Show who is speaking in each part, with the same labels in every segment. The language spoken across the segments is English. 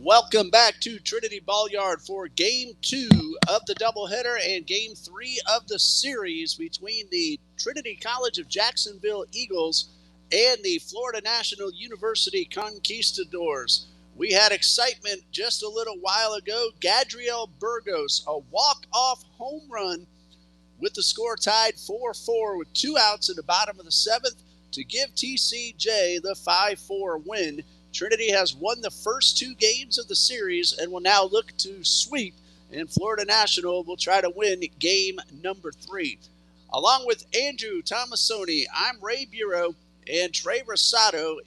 Speaker 1: Welcome back to Trinity Ball Yard for Game 2 of the doubleheader and Game 3 of the series between the Trinity College of Jacksonville Eagles and the Florida National University Conquistadors. We had excitement just a little while ago. Gadriel Burgos, a walk-off home run with the score tied 4-4 with 2 outs in the bottom of the 7th to give TCJ the 5-4 win. Trinity has won the first 2 games of the series and will now look to sweep, and Florida National will try to win game number 3. Along with Andrew Tomasoni, I'm Ray Bureau, and Trey Rosado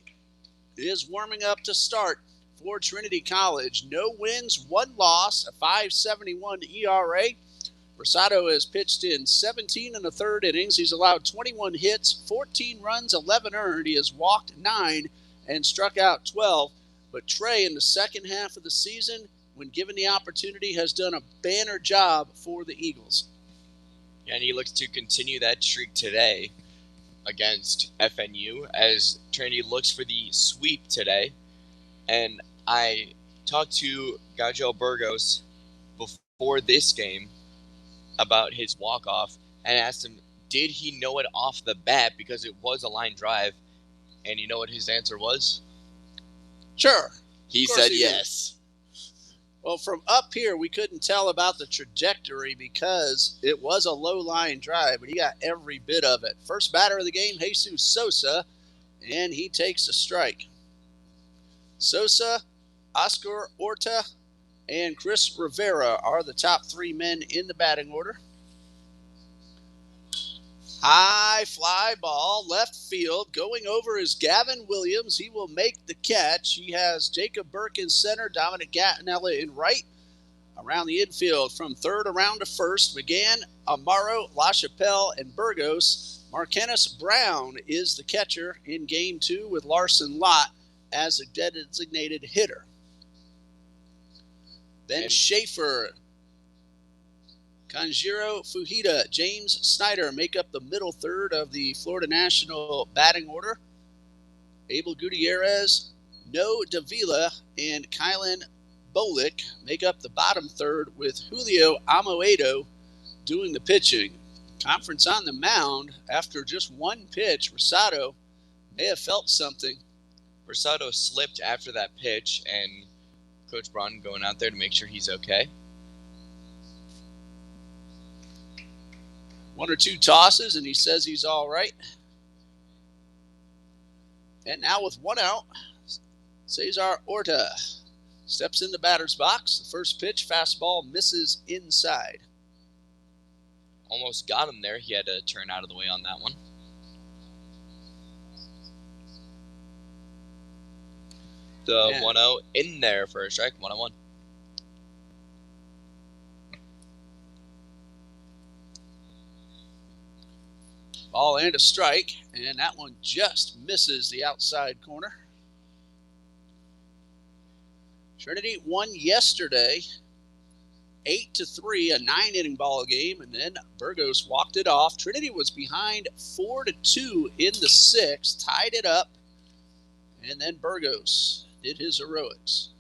Speaker 1: is warming up to start for Trinity College. No wins, 1 loss, a 5.71 ERA. Rosado has pitched in 17 1/3 innings. He's allowed 21 hits, 14 runs, 11 earned. He has walked 9 and struck out 12. But Trey, in the second half of the season, when given the opportunity, has done a banner job for the Eagles.
Speaker 2: And he looks to continue that streak today against FNU as Trinity looks for the sweep today. And I talked to Gadriel Burgos before this game about his walk-off and asked him, did he know it off the bat because it was a line drive? And you know what his answer was?
Speaker 1: Sure.
Speaker 2: He said yes.
Speaker 1: Well, from up here, we couldn't tell about the trajectory because it was a low-line drive, but he got every bit of it. First batter of the game, Jesus Sosa, and he takes a strike. Sosa, Oscar Orta, and Chris Rivera are the top 3 men in the batting order. High fly ball, left field. Going over is Gavin Williams. He will make the catch. He has Jacob Burke in center, Dominic Gattinella in right. Around the infield from third around to first, McGann, Amaro, LaChapelle, and Burgos. Marquennis Brown is the catcher in Game 2 with Larson Lott as a designated hitter. Ben Schaefer, Kanjiro Fujita, James Snyder make up the middle third of the Florida National batting order. Abel Gutierrez, No Davila, and Kylan Bolick make up the bottom third with Julio Amoedo doing the pitching. Conference on the mound after just 1 pitch. Rosado may have felt something.
Speaker 2: Rosado slipped after that pitch, and Coach Braun going out there to make sure he's okay.
Speaker 1: 1 or 2 tosses, and he says he's all right. And now with 1 out, Cesar Orta steps in the batter's box. The first pitch, fastball, misses inside.
Speaker 2: Almost got him there. He had to turn out of the way on that one. The 1-0 in there for a strike, 1-1.
Speaker 1: Ball and a strike, and that one just misses the outside corner. Trinity won yesterday 8-3, a 9-inning ball game, and then Burgos walked it off. Trinity was behind 4-2 in the 6th, tied it up, and then Burgos did his heroics.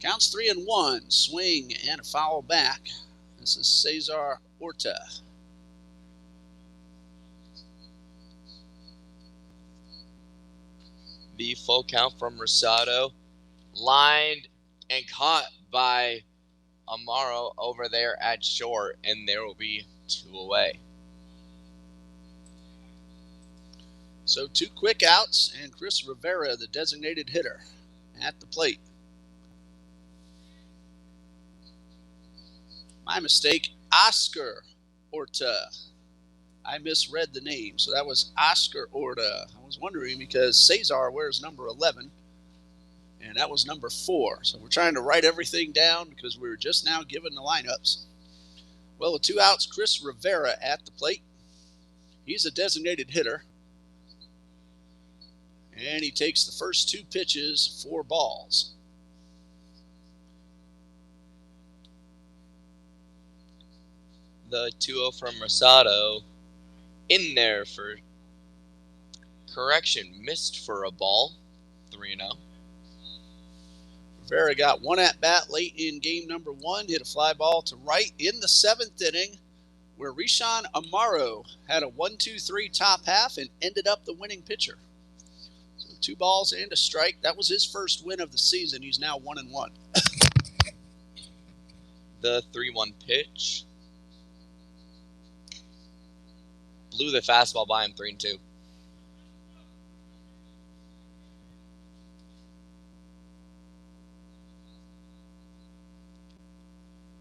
Speaker 1: Counts 3-1, swing and a foul back. This is Cesar Orta.
Speaker 2: The full count from Rosado, lined and caught by Amaro over there at short, and there will be 2 away.
Speaker 1: So 2 quick outs, and Chris Rivera, the designated hitter, at the plate. My mistake, Oscar Orta. I misread the name, so that was Oscar Orta. I was wondering because Cesar wears number 11, and that was number 4. So we're trying to write everything down because we were just now given the lineups. Well, with 2 outs, Chris Rivera at the plate. He's a designated hitter. And he takes the first 2 pitches, 4 balls.
Speaker 2: The 2-0 from Rosado in there for correction, missed for a ball, 3-0.
Speaker 1: Rivera got one at bat late in game number 1, hit a fly ball to right in the 7th inning, where Rishan Amaro had a 1-2-3 top half and ended up the winning pitcher. So 2 balls and a strike. That was his first win of the season. He's now 1-1.
Speaker 2: The 3-1 pitch blew the fastball by him, 3-2.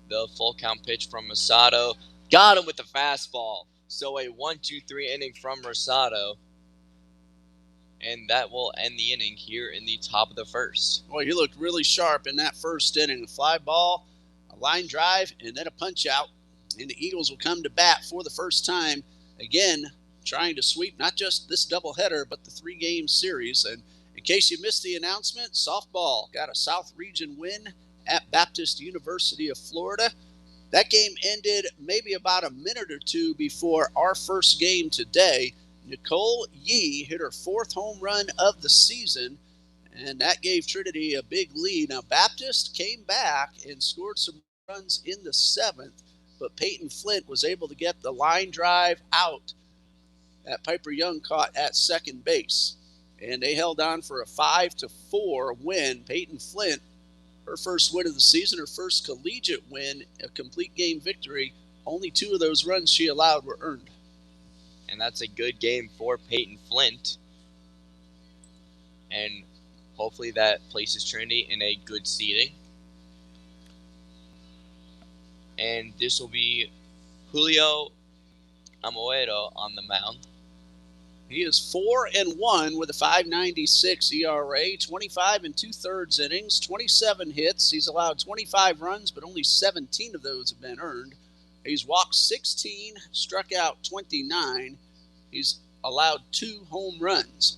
Speaker 2: The full count pitch from Rosado got him with the fastball. So a 1-2-3 inning from Rosado. And that will end the inning here in the top of the first.
Speaker 1: Boy, he looked really sharp in that first inning. A fly ball, a line drive, and then a punch out. And the Eagles will come to bat for the first time, again, trying to sweep not just this doubleheader, but the 3-game series. And in case you missed the announcement, softball got a South Region win at Baptist University of Florida. That game ended maybe about a minute or two before our first game today. Nicole Yee hit her 4th home run of the season, and that gave Trinity a big lead. Now, Baptist came back and scored some runs in the 7th, but Peyton Flint was able to get the line drive out that Piper Young caught at second base. And they held on for a 5-4 win. Peyton Flint, her first win of the season, her first collegiate win, a complete game victory. Only 2 of those runs she allowed were earned.
Speaker 2: And that's a good game for Peyton Flint. And hopefully that places Trinity in a good seeding. And this will be Julio Amoedo on the mound.
Speaker 1: He is 4-1 with a 5.96 ERA, 25 2/3 innings, 27 hits. He's allowed 25 runs, but only 17 of those have been earned. He's walked 16, struck out 29. He's allowed 2 home runs.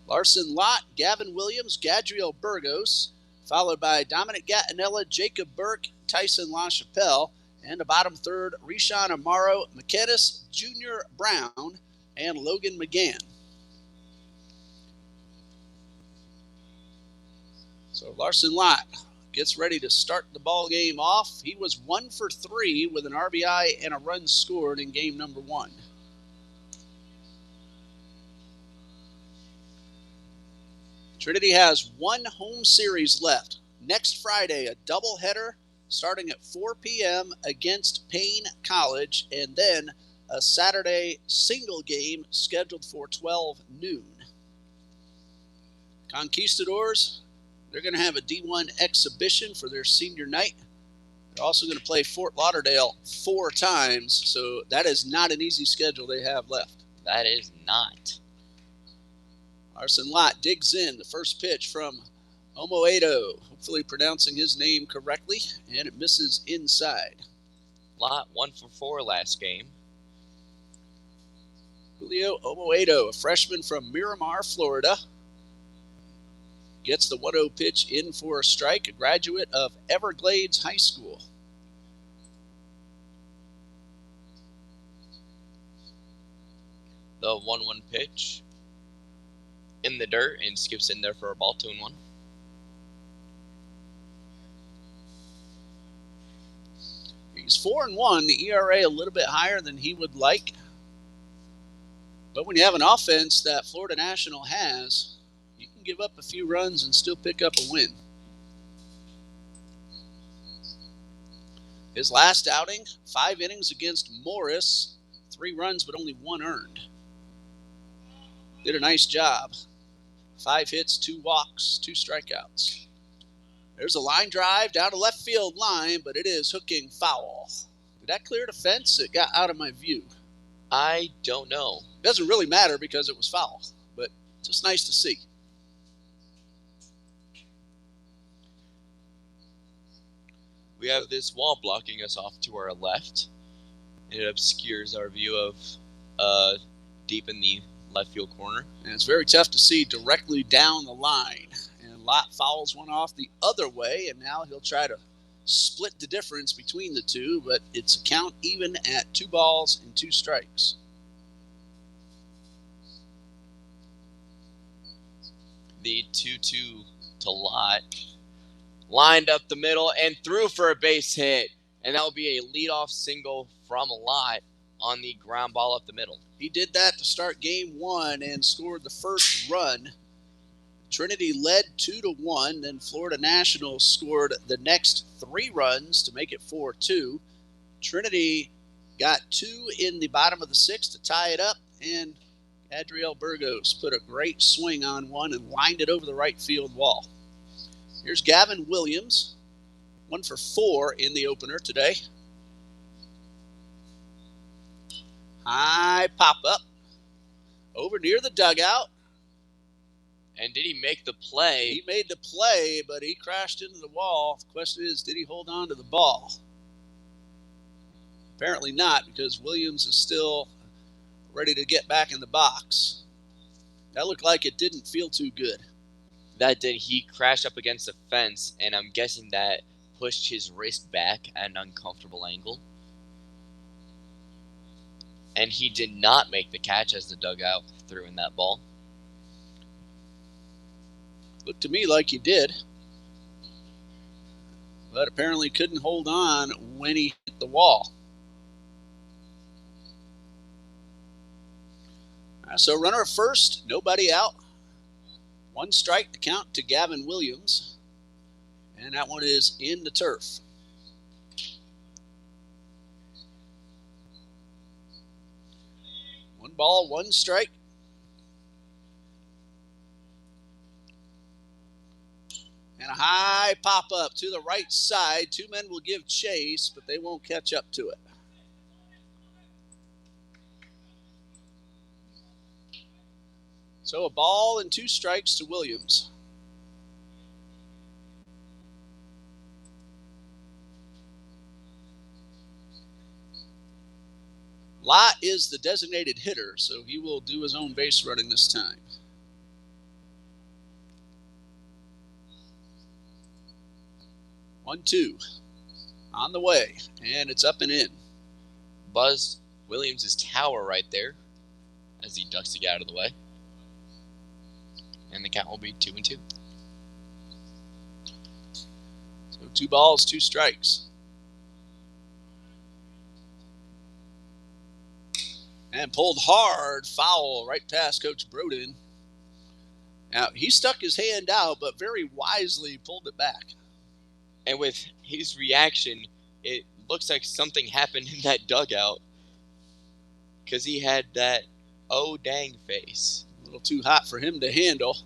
Speaker 1: Larson Lott, Gavin Williams, Gadriel Burgos, followed by Dominic Gattinella, Jacob Burke, Tyson LaChapelle, and the bottom third, Rishan Amaro, McKennis, Junior Brown, and Logan McGann. So Larson Lott gets ready to start the ball game off. He was 1 for 3 with an RBI and a run scored in game number 1. Trinity has 1 home series left. Next Friday, a doubleheader starting at 4 p.m. against Payne College, and then a Saturday single game scheduled for 12 noon. Conquistadors, they're going to have a D1 exhibition for their senior night. They're also going to play Fort Lauderdale 4 times, so that is not an easy schedule they have left.
Speaker 2: That is not.
Speaker 1: Larson Lott digs in. The first pitch from Omoedo, hopefully pronouncing his name correctly, and it misses inside.
Speaker 2: Lott 1 for 4 last game.
Speaker 1: Julio Omoedo, a freshman from Miramar, Florida, gets the 1-0 pitch in for a strike, a graduate of Everglades High School.
Speaker 2: The 1-1 pitch in the dirt and skips in there for a ball, 2-1.
Speaker 1: He's 4-1, the ERA a little bit higher than he would like. But when you have an offense that Florida National has, you can give up a few runs and still pick up a win. His last outing, 5 innings against Morris, 3 runs but only 1 earned. Did a nice job. 5 hits, 2 walks, 2 strikeouts. There's a line drive down to left field line, but it is hooking foul. Did that clear the fence? It got out of my view.
Speaker 2: I don't know.
Speaker 1: It doesn't really matter because it was foul, but just nice to see.
Speaker 2: We have this wall blocking us off to our left. It obscures our view of deep in the left field corner.
Speaker 1: And it's very tough to see directly down the line. And Lott fouls one off the other way, and now he'll try to split the difference between the two, but it's a count even at 2 balls and 2 strikes.
Speaker 2: The 2-2 to Lott lined up the middle and threw for a base hit. And that will be a leadoff single from Lott on the ground ball up the middle.
Speaker 1: He did that to start game one and scored the first run. Trinity led 2-1. Then Florida National scored the next 3 runs to make it 4-2. Trinity got 2 in the bottom of the 6th to tie it up, and Adriel Burgos put a great swing on one and lined it over the right field wall. Here's Gavin Williams, 1 for 4 in the opener today. High pop-up over near the dugout.
Speaker 2: And did he make the play?
Speaker 1: He made the play, but he crashed into the wall. The question is, did he hold on to the ball? Apparently not, because Williams is still ready to get back in the box. That looked like it didn't feel too good.
Speaker 2: That did. He crashed up against the fence, and I'm guessing that pushed his wrist back at an uncomfortable angle. And he did not make the catch as the dugout threw in that ball.
Speaker 1: Looked to me like he did, but apparently couldn't hold on when he hit the wall. So runner at first, nobody out. 1 strike to count to Gavin Williams, and that one is in the turf. One ball, 1 strike. And a high pop-up to the right side. 2 men will give chase, but they won't catch up to it. So a ball and 2 strikes to Williams. Lott is the designated hitter, so he will do his own base running this time. One, 2 on the way, and it's up and in.
Speaker 2: Buzz Williams' tower right there as he ducks to get out of the way. And the count will be 2-2.
Speaker 1: So 2 balls, 2 strikes. And pulled hard, foul right past Coach Broden. Now, he stuck his hand out, but very wisely pulled it back.
Speaker 2: And with his reaction, it looks like something happened in that dugout, because he had that oh dang face.
Speaker 1: A little too hot for him to handle.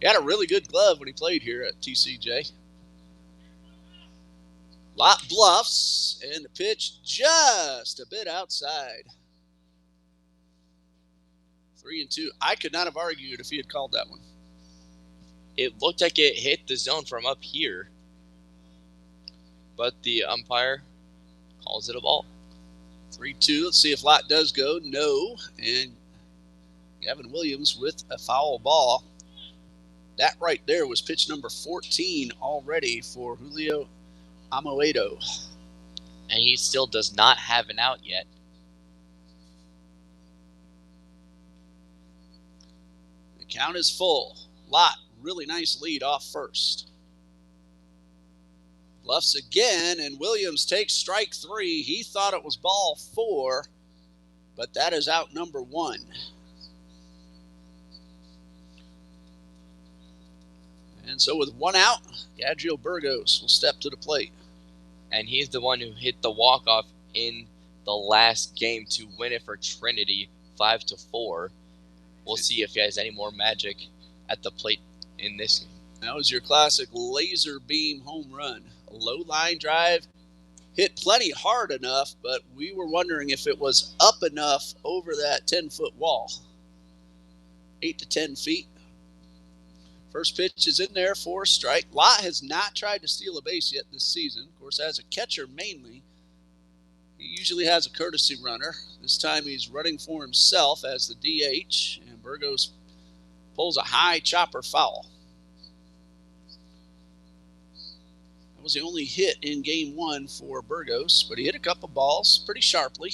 Speaker 1: He had a really good glove when he played here at TCJ. Lott bluffs, and the pitch just a bit outside. 3-2. I could not have argued if he had called that one.
Speaker 2: It looked like it hit the zone from up here, but the umpire calls it a ball.
Speaker 1: 3-2. Let's see if Lott does go. No. And Gavin Williams with a foul ball. That right there was pitch number 14 already for Julio Amoedo.
Speaker 2: And he still does not have an out yet.
Speaker 1: The count is full. Lott, really nice lead off first. Bluffs again, and Williams takes strike 3. He thought it was ball 4, but that is out number 1. And so with 1 out, Adriel Burgos will step to the plate.
Speaker 2: And he's the one who hit the walk-off in the last game to win it for Trinity 5-4. We'll see if he has any more magic at the plate in this game.
Speaker 1: That was your classic laser beam home run. A low line drive, hit plenty hard enough, but we were wondering if it was up enough over that 10-foot wall. 8 to 10 feet. First pitch is in there for a strike. Lott has not tried to steal a base yet this season. Of course, as a catcher mainly, he usually has a courtesy runner. This time he's running for himself as the DH, and Burgos pulls a high chopper foul. That was the only hit in game 1 for Burgos, but he hit a couple balls pretty sharply.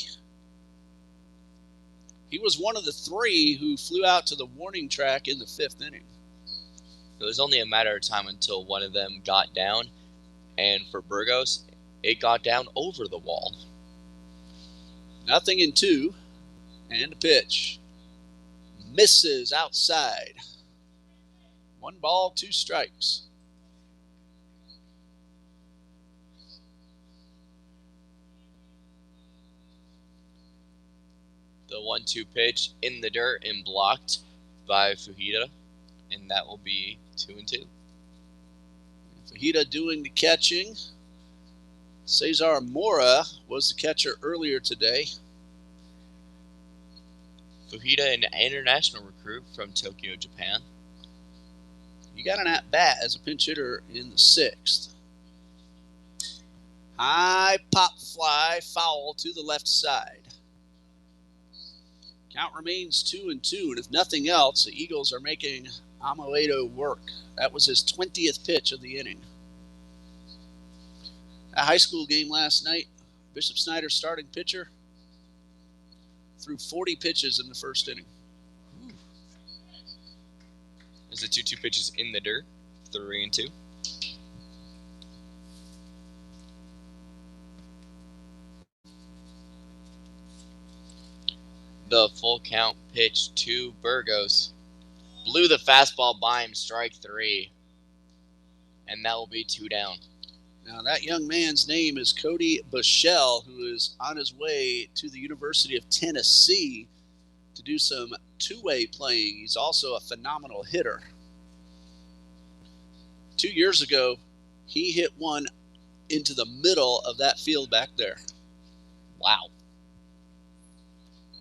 Speaker 1: He was one of the 3 who flew out to the warning track in the 5th inning.
Speaker 2: It was only a matter of time until one of them got down, and for Burgos, it got down over the wall.
Speaker 1: 0-2, and the pitch misses outside. 1 ball, 2 strikes.
Speaker 2: The 1-2 pitch in the dirt and blocked by Fujita, and that will be 2-2.
Speaker 1: Fujita doing the catching. Cesar Mora was the catcher earlier today.
Speaker 2: Fujita, an international recruit from Tokyo, Japan.
Speaker 1: He got an at-bat as a pinch hitter in the 6th. High pop fly, foul to the left side. Count remains 2-2, and if nothing else, the Eagles are making Amoedo work. That was his 20th pitch of the inning. A high school game last night, Bishop Snyder, starting pitcher, threw 40 pitches in the first inning.
Speaker 2: There's the 2-2 pitches in the dirt, 3-2. The full count pitch to Burgos. Blew the fastball by him, strike 3. And that will be 2 down.
Speaker 1: Now, that young man's name is Cody Bushell, who is on his way to the University of Tennessee to do some two-way playing. He's also a phenomenal hitter. 2 years ago, he hit one into the middle of that field back there.
Speaker 2: Wow.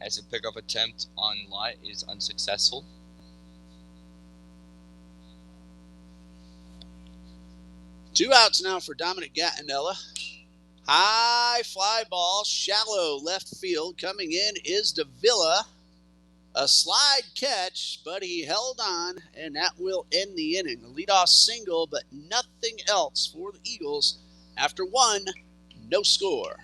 Speaker 2: As a pickup attempt on lot is unsuccessful.
Speaker 1: Two outs now for Dominic Gattinella. High fly ball, shallow left field. Coming in is Davila. A slide catch, but he held on, and that will end the inning. A leadoff single, but nothing else for the Eagles. After 1, no score.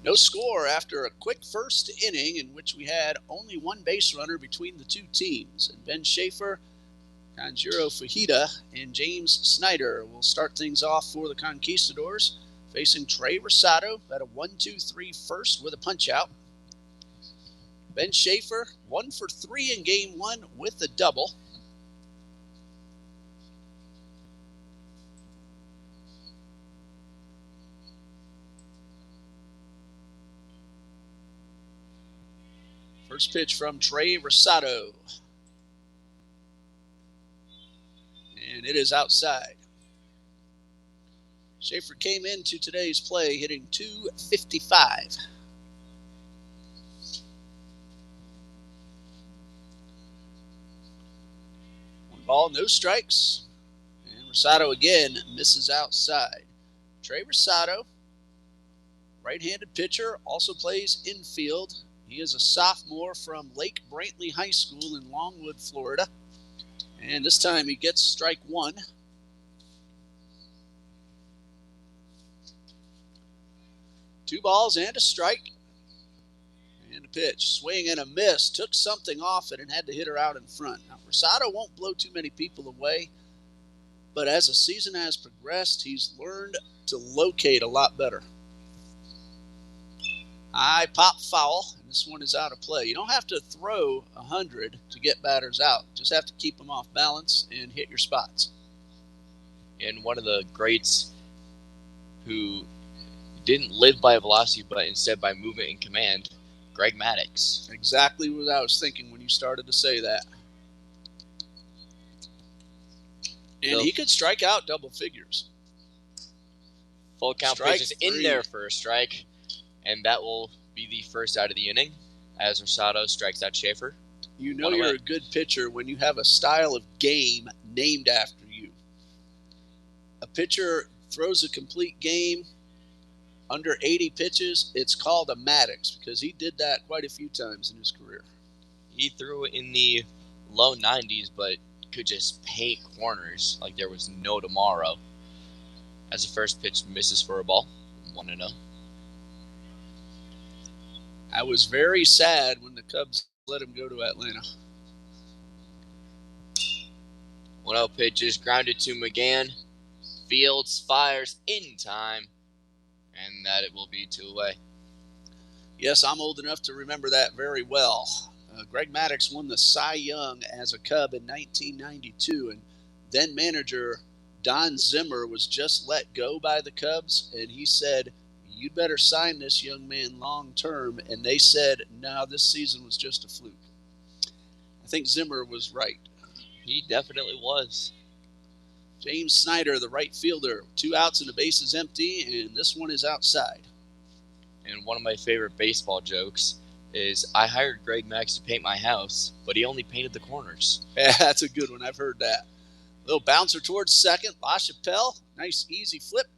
Speaker 1: No score after a quick first inning in which we had only one base runner between the two teams. And Ben Schaefer, Kanjiro Fujita, and James Snyder will start things off for the Conquistadors, facing Trey Rosado at a 1-2-3 first with a punch-out. Ben Schaefer, 1 for 3 in Game 1 with a double. First pitch from Trey Rosado. And it is outside. Schaefer came into today's play hitting .255. One ball, no strikes. And Rosado again misses outside. Trey Rosado, right-handed pitcher, also plays infield. He is a sophomore from Lake Brantley High School in Longwood, Florida. And this time he gets strike 1. 2 balls and a strike. And a pitch. Swing and a miss. Took something off it and had to hit her out in front. Now, Rosado won't blow too many people away, but as the season has progressed, he's learned to locate a lot better. High pop foul, and this one is out of play. You don't have to throw 100 to get batters out. Just have to keep them off balance and hit your spots.
Speaker 2: And one of the greats who didn't live by velocity, but instead by movement and command, Greg Maddux.
Speaker 1: Exactly what I was thinking when you started to say that. And he could strike out double figures.
Speaker 2: Full count pitch is in there for a strike, and that will be the first out of the inning as Rosado strikes out Schaefer.
Speaker 1: You know you're a good pitcher when you have a style of game named after you. A pitcher throws a complete game under 80 pitches, it's called a Maddux because he did that quite a few times in his career.
Speaker 2: He threw in the low 90s, but could just paint corners like there was no tomorrow. As the first pitch misses for a ball, 1-0.
Speaker 1: I was very sad when the Cubs let him go to Atlanta.
Speaker 2: 1-0 pitch is grounded to McGann. Fields fires in time, and that it will be 2 away.
Speaker 1: Yes, I'm old enough to remember that very well. Greg Maddux won the Cy Young as a Cub in 1992, and then manager Don Zimmer was just let go by the Cubs, and he said, "You'd better sign this young man long term," and they said, "No, this season was just a fluke." I think Zimmer was right.
Speaker 2: He definitely was.
Speaker 1: James Snyder, the right fielder, 2 outs and the base is empty, and this one is outside.
Speaker 2: And one of my favorite baseball jokes is, I hired Greg Maddux to paint my house, but he only painted the corners.
Speaker 1: Yeah, that's a good one. I've heard that. Little bouncer towards second. LaChapelle, nice easy flip.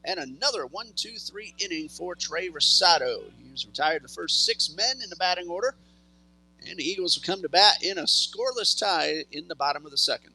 Speaker 1: And another 1-2-3 inning for Trey Rosado. He's retired the first 6 men in the batting order. And the Eagles will come to bat in a scoreless tie in the bottom of the second.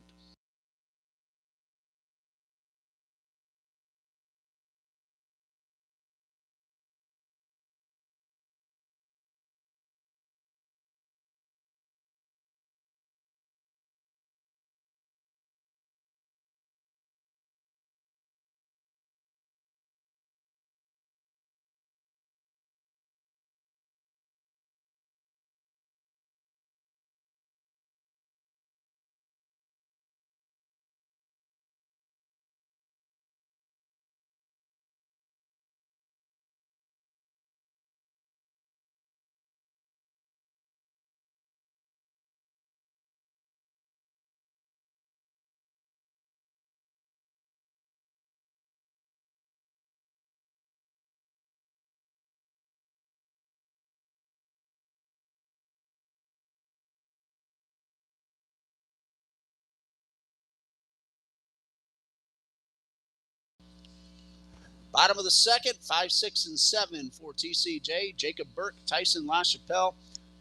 Speaker 1: Bottom of the second, 5, 6, and 7 for TCJ. Jacob Burke, Tyson LaChapelle,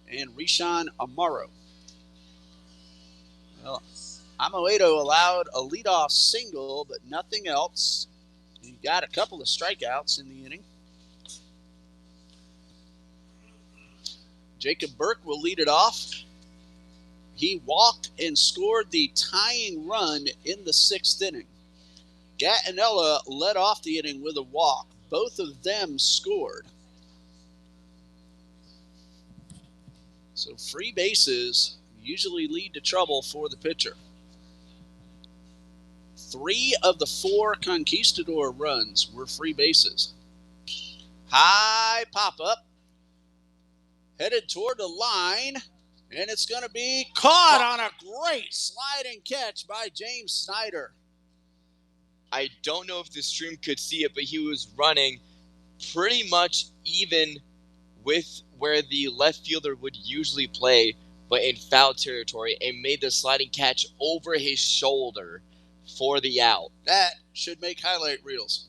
Speaker 1: and Rishan Amaro. Well, Amoedo allowed a leadoff single, but nothing else. He got a couple of strikeouts in the inning. Jacob Burke will lead it off. He walked and scored the tying run in the 6th inning. Gattinella led off the inning with a walk. Both of them scored. So free bases usually lead to trouble for the pitcher. 3 of the 4 Conquistador runs were free bases. High pop-up. Headed toward the line. And it's going to be caught on a great sliding catch by James Snyder.
Speaker 2: I don't know if the stream could see it, but he was running pretty much even with where the left fielder would usually play, but in foul territory, and made the sliding catch over his shoulder for the out.
Speaker 1: That should make highlight reels.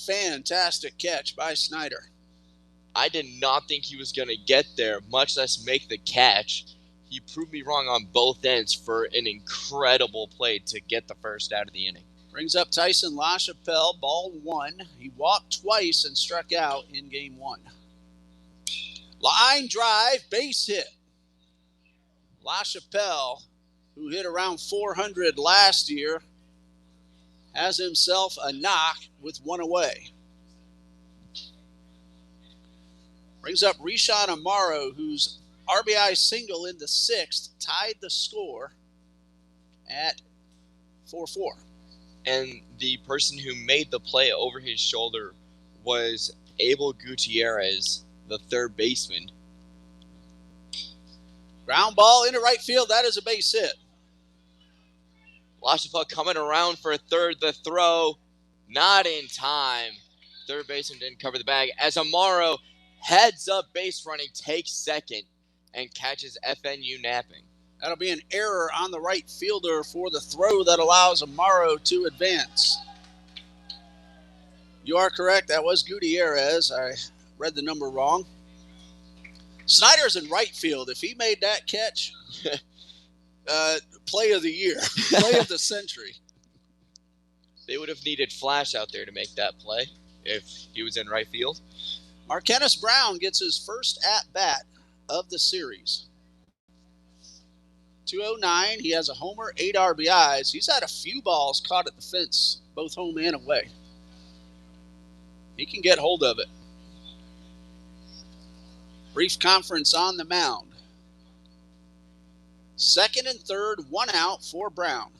Speaker 1: Fantastic catch by Snyder.
Speaker 2: I did not think he was going to get there, much less make the catch. He proved me wrong on both ends for an incredible play to get the first out of the inning.
Speaker 1: Brings up Tyson LaChapelle, ball 1. He walked twice and struck out in game 1. Line drive, base hit. LaChapelle, who hit around 400 last year, has himself a knock with 1 away. Brings up Rishawn Amaro, whose RBI single in the 6th tied the score at 4-4.
Speaker 2: And the person who made the play over his shoulder was Abel Gutierrez, the third baseman.
Speaker 1: Ground ball into right field. That is a base hit.
Speaker 2: LaChapelle coming around for a third. The throw, not in time. Third baseman didn't cover the bag as Amaro heads up base running, takes second, and catches FNU napping.
Speaker 1: That'll be an error on the right fielder for the throw that allows Amaro to advance. You are correct. That was Gutierrez. I read the number wrong. Snyder's in right field. If he made that catch, play of the year, play of the century.
Speaker 2: They would have needed Flash out there to make that play if he was in right field.
Speaker 1: Marquennis Brown gets his first at-bat of the series. 209, he has a homer, 8 RBIs. He's had a few balls caught at the fence, both home and away. He can get hold of it. Brief conference on the mound. Second and third, 1 out for Brown.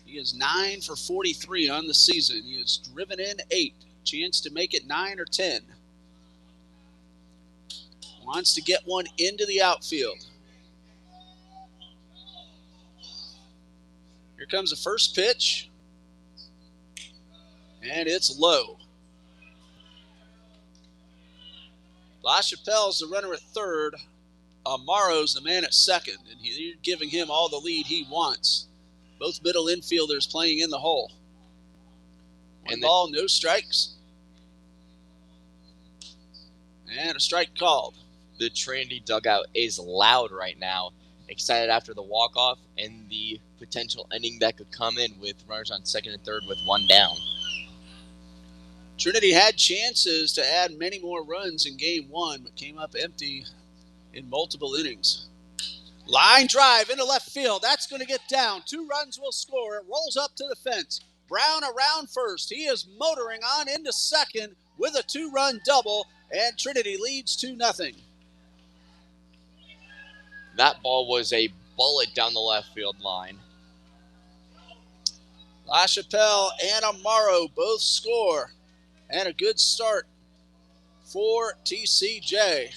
Speaker 1: He is 9 for 43 on the season. He has driven in 8. Chance to make it 9 or 10. Wants to get one into the outfield. Here comes the first pitch. And it's low. LaChapelle's the runner at third. Amaro's the man at second. And he's giving him all the lead he wants. Both middle infielders playing in the hole. One ball, no strikes. And a strike called.
Speaker 2: The Trinity dugout is loud right now. Excited after the walk-off and the potential inning that could come in with runners on second and third with 1 down.
Speaker 1: Trinity had chances to add many more runs in game 1, but came up empty in multiple innings. Line drive into left field. That's going to get down. 2 runs will score. It rolls up to the fence. Brown around first. He is motoring on into second with a 2-run double, and Trinity leads 2-0.
Speaker 2: That ball was a bullet down the left field line.
Speaker 1: LaChapelle and Amaro both score. And a good start for TCJ.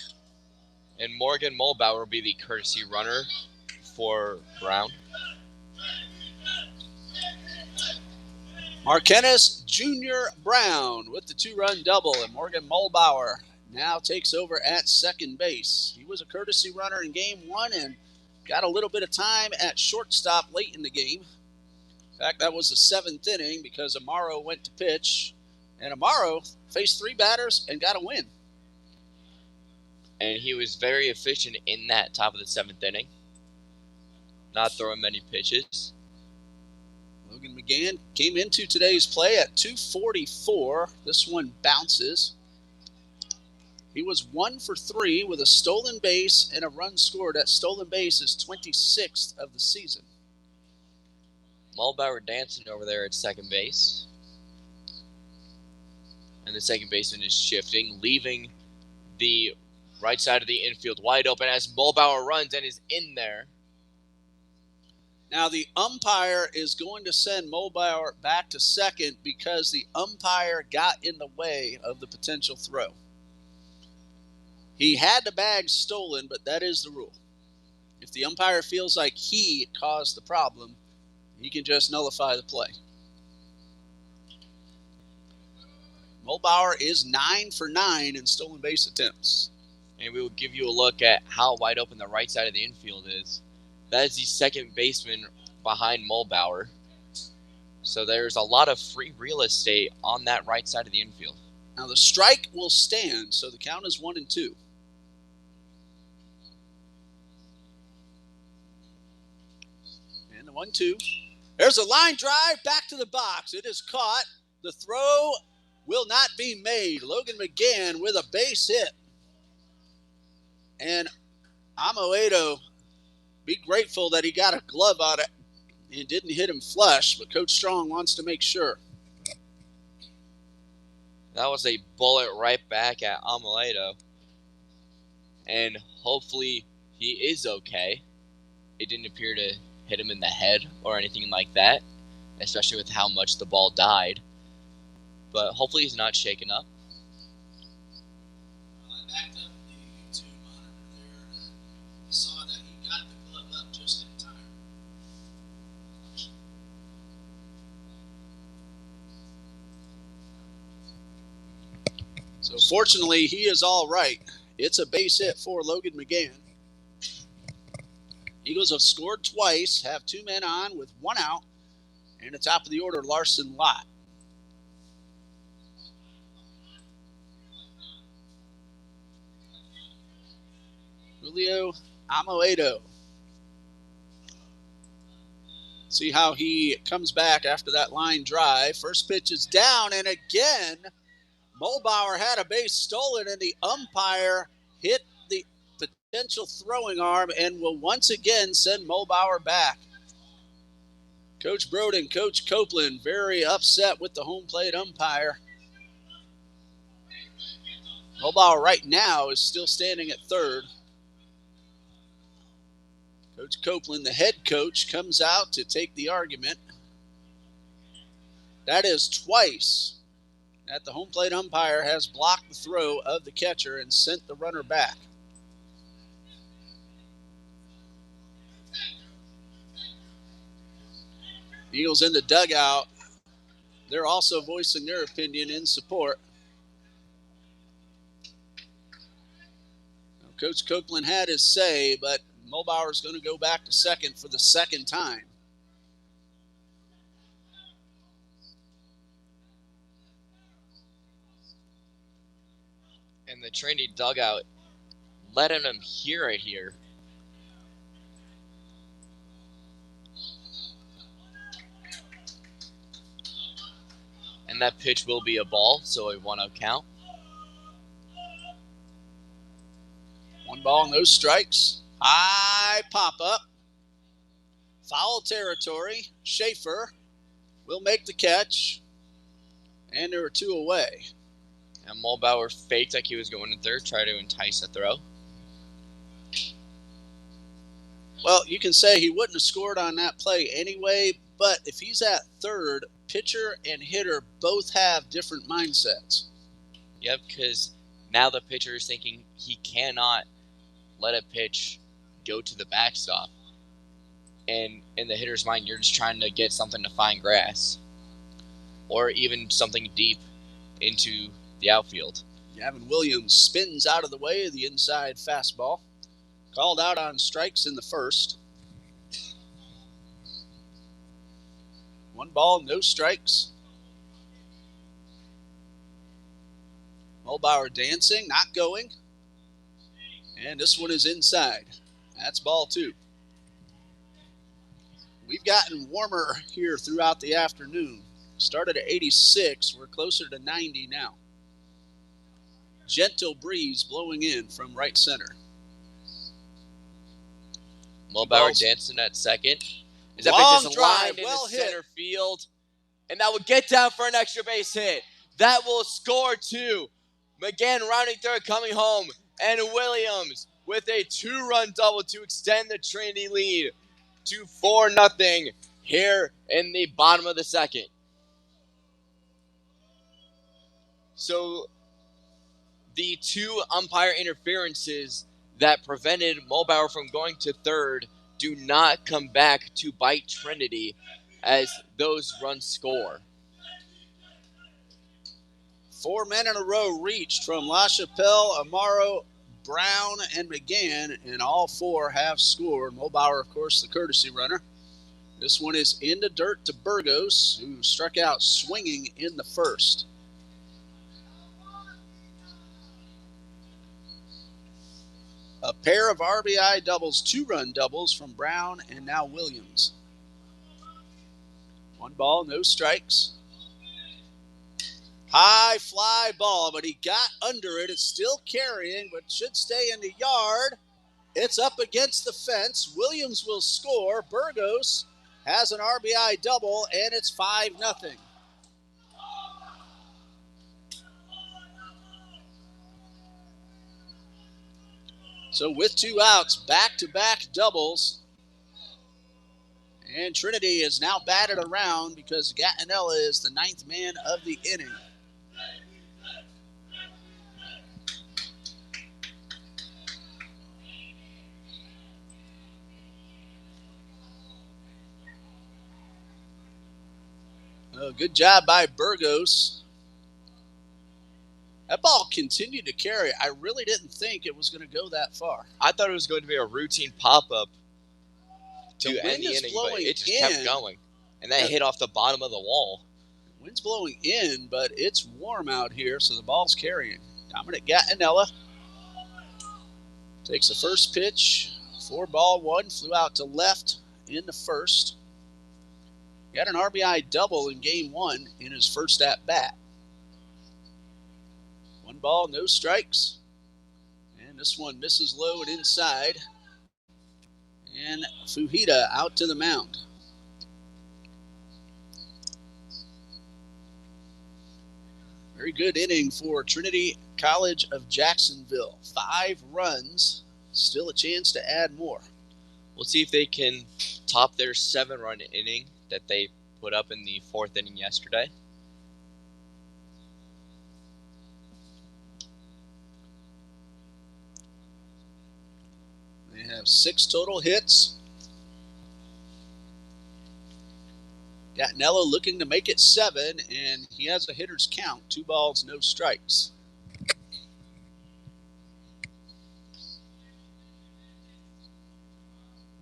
Speaker 2: And Morgan Mulbauer will be the courtesy runner for Brown.
Speaker 1: Marquennis Jr. Brown with the 2-run double, and Morgan Mulbauer now takes over at second base. He was a courtesy runner in game 1 and got a little bit of time at shortstop late in the game. In fact, that was the 7th inning because Amaro went to pitch, and Amaro faced 3 batters and got a win.
Speaker 2: And he was very efficient in that top of the 7th inning. Not throwing many pitches.
Speaker 1: Logan McGann came into today's play at 244. This one bounces. He was 1 for 3 with a stolen base and a run scored. That stolen base is 26th of the season.
Speaker 2: Mulbauer dancing over there at second base. And the second baseman is shifting, leaving the right side of the infield wide open as Mulbauer runs and is in there.
Speaker 1: Now the umpire is going to send Mulbauer back to second because the umpire got in the way of the potential throw. He had the bag stolen, but that is the rule. If the umpire feels like he caused the problem, he can just nullify the play. Mulbauer is 9 for 9 in stolen base attempts.
Speaker 2: And we will give you a look at how wide open the right side of the infield is. That is the second baseman behind Mulbauer. So there's a lot of free real estate on that right side of the infield.
Speaker 1: Now the strike will stand, so the count is 1-2. And the 1-2. There's a line drive back to the box. It is caught. The throw will not be made. Logan McGann with a base hit. And Amoedo, be grateful that he got a glove on it and didn't hit him flush, but Coach Strong wants to make sure.
Speaker 2: That was a bullet right back at Amoedo. And hopefully he is okay. It didn't appear to hit him in the head or anything like that, especially with how much the ball died. But hopefully he's not shaken up.
Speaker 1: Well, I backed up the YouTube monitor there, and I saw that he got the glove up just in time. So fortunately, he is all right. It's a base hit for Logan McGann. Eagles have scored twice, have 2 men on with 1 out, and at top of the order, Larson Lott. Julio Amoedo. See how he comes back after that line drive. First pitch is down, and again, Mulbauer had a base stolen, and the umpire hit the potential throwing arm and will once again send Mulbauer back. Coach Broden, Coach Copeland, very upset with the home plate umpire. Mulbauer right now is still standing at third. Coach Copeland, the head coach, comes out to take the argument. That is twice that the home plate umpire has blocked the throw of the catcher and sent the runner back. Eagles in the dugout. They're also voicing their opinion in support. Coach Copeland had his say, but Mulbauer is going to go back to second for the second time.
Speaker 2: And the Trinity dugout letting him hear it here. And that pitch will be a ball, so a 1-0 count.
Speaker 1: 1 ball, no strikes. High pop up. Foul territory. Schaefer will make the catch. And there are 2 away.
Speaker 2: And Mulbauer faked like he was going to third, try to entice a throw.
Speaker 1: Well, you can say he wouldn't have scored on that play anyway, but if he's at third, pitcher and hitter both have different mindsets.
Speaker 2: Yep, because now the pitcher is thinking he cannot let a pitch go to the backstop. And in the hitter's mind, you're just trying to get something to find grass. Or even something deep into the outfield.
Speaker 1: Gavin Williams spins out of the way of the inside fastball. Called out on strikes in the first. 1 ball, no strikes. Mulbauer dancing, not going. And this one is inside. That's ball 2. We've gotten warmer here throughout the afternoon. Started at 86. We're closer to 90 now. Gentle breeze blowing in from right center.
Speaker 2: Mulbauer dancing at second.
Speaker 1: Is that long pitch is
Speaker 2: lined in the center field. And that will get down for an extra base hit. That will score 2. McGann rounding third, coming home. And Williams with a 2-run double to extend the Trinity lead to 4-0 here in the bottom of the second. So the 2 umpire interferences that prevented Mulbauer from going to third do not come back to bite Trinity as those runs score.
Speaker 1: 4 men in a row reached from LaChapelle, Amaro, Brown, and McGann, and all 4 have scored. Mulbauer, of course, the courtesy runner. This one is in the dirt to Burgos, who struck out swinging in the first. A pair of RBI doubles, 2-run doubles from Brown and now Williams. 1 ball, no strikes. High fly ball, but he got under it. It's still carrying, but should stay in the yard. It's up against the fence. Williams will score. Burgos has an RBI double, and it's 5-0. So with 2 outs, back-to-back doubles. And Trinity is now batted around because Gattinella is the 9th man of the inning. Oh, good job by Burgos. That ball continued to carry. I really didn't think it was going to go that far.
Speaker 2: I thought it was going to be a routine pop-up to end the inning, but it just kept going. And that hit off the bottom of the wall.
Speaker 1: Wind's blowing in, but it's warm out here, so the ball's carrying. Dominic Gattinella takes the first pitch. 4-1, flew out to left in the first. He had an RBI double in game 1 in his first at-bat. 1 ball, no strikes. And this one misses low and inside. And Fujita out to the mound. Very good inning for Trinity College of Jacksonville. 5 runs, still a chance to add more.
Speaker 2: We'll see if they can top their 7-run inning that they put up in the 4th inning yesterday.
Speaker 1: They have 6 total hits. Gattinella looking to make it 7, and he has a hitter's count. 2 balls, no strikes.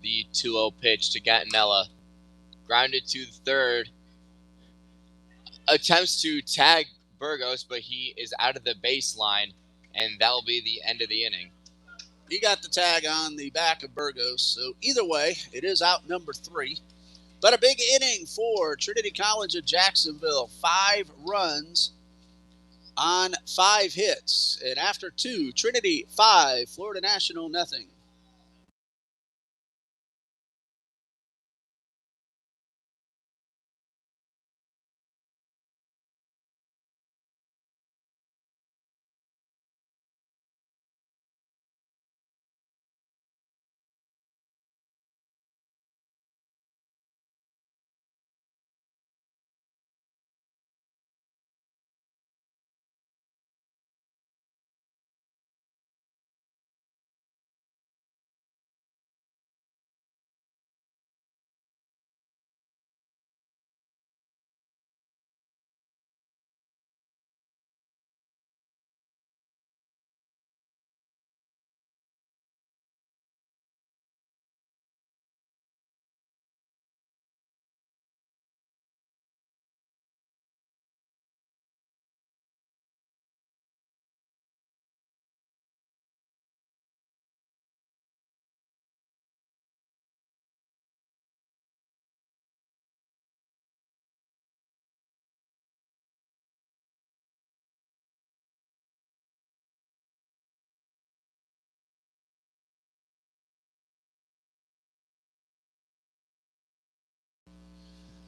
Speaker 2: The 2-0 pitch to Gattinella. Grounded to the third. Attempts to tag Burgos, but he is out of the baseline, and that will be the end of the inning.
Speaker 1: He got the tag on the back of Burgos, so either way, it is out number 3. But a big inning for Trinity College of Jacksonville. 5 runs on 5 hits. And after 2, Trinity 5, Florida National nothing.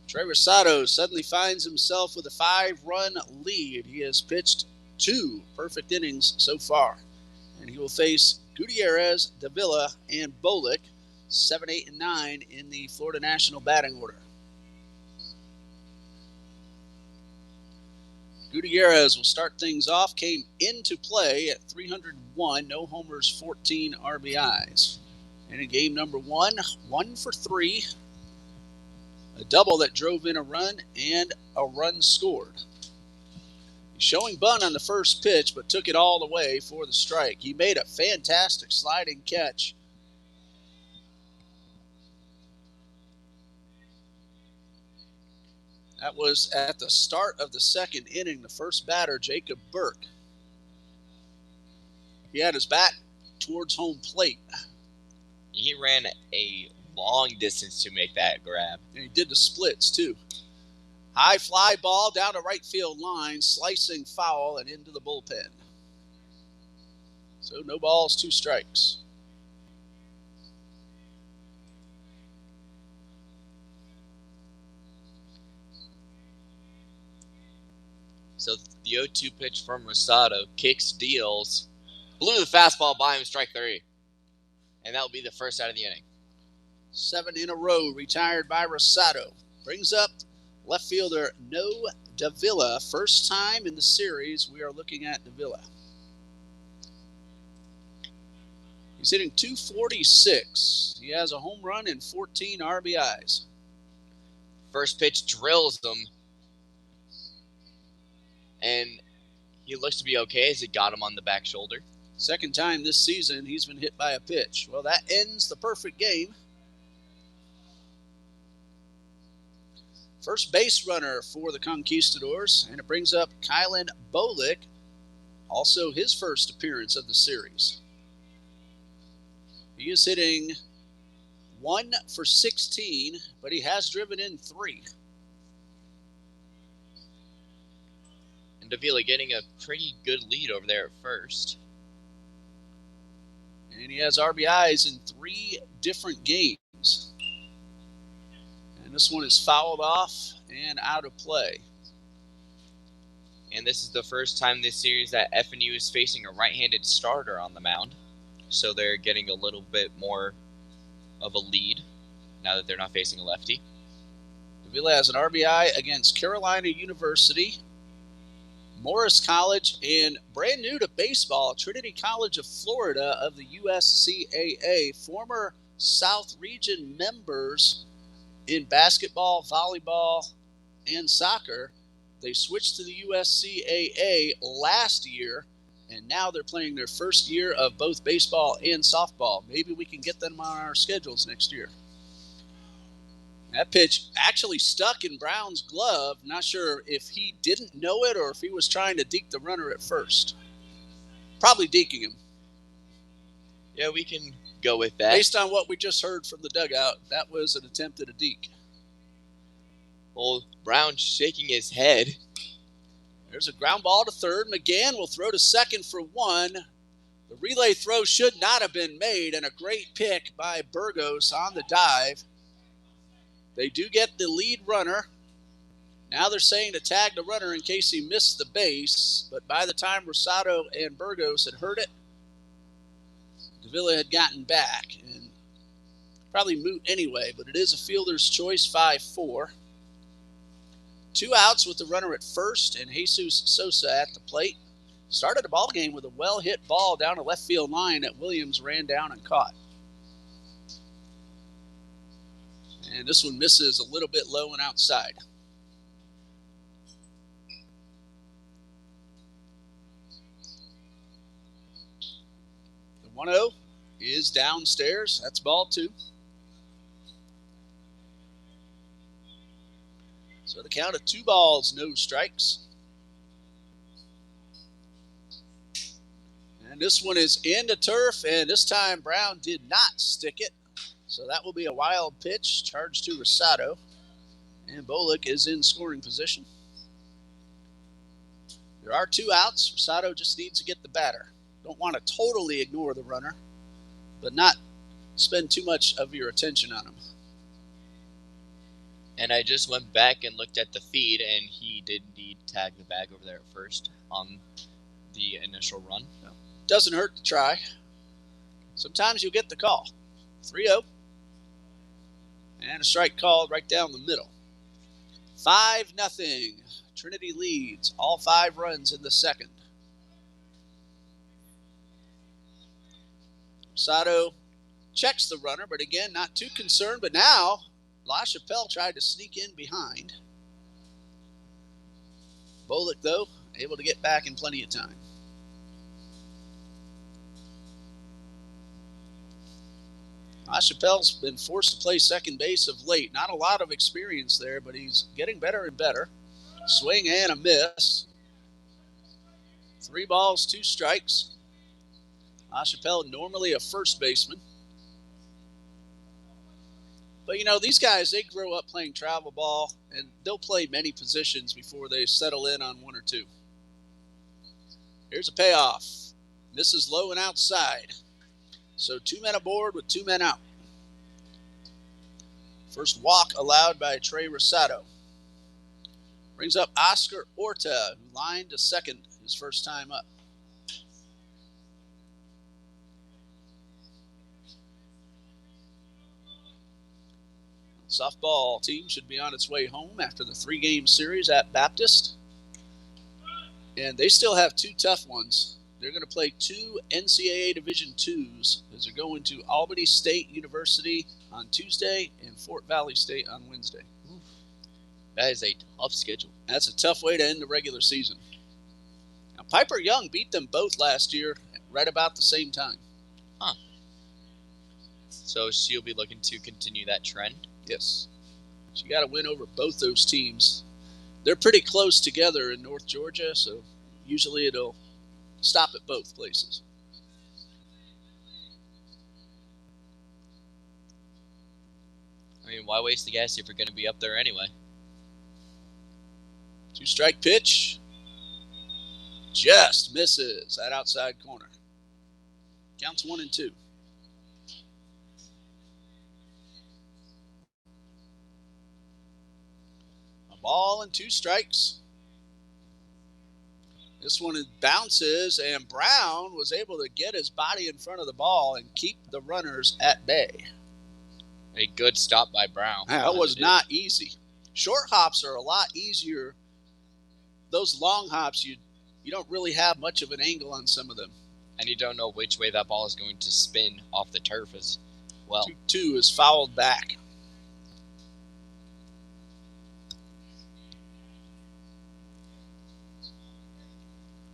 Speaker 1: Trey Rosado suddenly finds himself with a 5-run lead. He has pitched 2 perfect innings so far. And he will face Gutierrez, Davila, and Bolick, 7, 8, and 9 in the Florida National batting order. Gutierrez will start things off, came into play at 301, no homers, 14 RBIs. And in game number 1, 1 for 3, a double that drove in a run, and a run scored. He's showing bunt on the first pitch, but took it all the way for the strike. He made a fantastic sliding catch. That was at the start of the 2nd inning. The first batter, Jacob Burke. He had his back towards home plate.
Speaker 2: He ran a long distance to make that grab.
Speaker 1: And he did the splits, too. High fly ball down the right field line, slicing foul and into the bullpen. So no balls, 2 strikes.
Speaker 2: So the 0-2 pitch from Rosado kicks, deals, blew the fastball by him, strike 3. And that will be the first out of the inning.
Speaker 1: 7 in a row retired by Rosado. Brings up left fielder No Davila. First time in the series we are looking at Davila. He's hitting .246. He has a home run and 14 RBIs.
Speaker 2: First pitch drills him. And he looks to be okay as it got him on the back shoulder.
Speaker 1: Second time this season he's been hit by a pitch. Well, that ends the perfect game. First base runner for the Conquistadors, and it brings up Kylan Bolick, also his first appearance of the series. He is hitting 1 for 16, but he has driven in 3.
Speaker 2: And Davila getting a pretty good lead over there at first.
Speaker 1: And he has RBIs in 3 different games. And this one is fouled off and out of play.
Speaker 2: And this is the first time this series that FNU is facing a right-handed starter on the mound. So they're getting a little bit more of a lead now that they're not facing a lefty.
Speaker 1: Davila has an RBI against Carolina University, Morris College, and brand new to baseball, Trinity College of Florida of the USCAA, former South Region members in basketball, volleyball, and soccer. They switched to the USCAA last year, and now they're playing their first year of both baseball and softball. Maybe we can get them on our schedules next year. That pitch actually stuck in Brown's glove. Not sure if he didn't know it or if he was trying to deke the runner at first. Probably deking him.
Speaker 2: Yeah, we can go with that.
Speaker 1: Based on what we just heard from the dugout, that was an attempt at a deke.
Speaker 2: Well, Brown shaking his head.
Speaker 1: There's a ground ball to third. McGann will throw to second for 1. The relay throw should not have been made, and a great pick by Burgos on the dive. They do get the lead runner. Now they're saying to tag the runner in case he missed the base, but by the time Rosado and Burgos had heard it, Davila had gotten back, and probably moot anyway, but it is a fielder's choice, 5-4. 2 outs with the runner at first and Jesus Sosa at the plate. Started the ball game with a well-hit ball down a left field line that Williams ran down and caught. And this one misses a little bit low and outside. The 1-0 is downstairs. That's ball 2. So the count of 2 balls, no strikes. And this one is into turf, and this time Brown did not stick it. So that will be a wild pitch, charged to Rosado. And Bolick is in scoring position. There are 2 outs. Rosado just needs to get the batter. Don't want to totally ignore the runner, but not spend too much of your attention on him.
Speaker 2: And I just went back and looked at the feed, and he did indeed tag the bag over there at first on the initial run.
Speaker 1: Doesn't hurt to try. Sometimes you'll get the call. 3-0. And a strike called right down the middle. 5-0. Trinity leads all 5 runs in the second. Rosado checks the runner, but again, not too concerned. But now, LaChapelle tried to sneak in behind. Bolick, though, able to get back in plenty of time. LaChapelle's been forced to play second base of late. Not a lot of experience there, but he's getting better and better. Swing and a miss. 3 balls, 2 strikes. LaChapelle normally a first baseman. But, you know, these guys, they grow up playing travel ball, and they'll play many positions before they settle in on one or two. Here's a payoff. Misses low and outside. So 2 men aboard with 2 men out. First walk allowed by Trey Rosado. Brings up Oscar Orta, who lined to second his first time up. Softball team should be on its way home after the 3-game series at Baptist. And they still have 2 tough ones. They're going to play 2 NCAA Division IIs as they're going to Albany State University on Tuesday and Fort Valley State on Wednesday.
Speaker 2: Oof. That is a tough schedule.
Speaker 1: That's a tough way to end the regular season. Now, Piper Young beat them both last year right about the same time.
Speaker 2: Huh. So she'll be looking to continue that trend?
Speaker 1: Yes. She got to win over both those teams. They're pretty close together in North Georgia, so usually it'll stop at both places.
Speaker 2: I mean, why waste the gas if you're going to be up there anyway?
Speaker 1: 2-strike pitch. Just misses that outside corner. Counts 1-2. A ball and 2 strikes. This one bounces, and Brown was able to get his body in front of the ball and keep the runners at bay.
Speaker 2: A good stop by Brown.
Speaker 1: That was not easy. Short hops are a lot easier. Those long hops, you don't really have much of an angle on some of them.
Speaker 2: And you don't know which way that ball is going to spin off the turf as well.
Speaker 1: 2-2 is fouled back.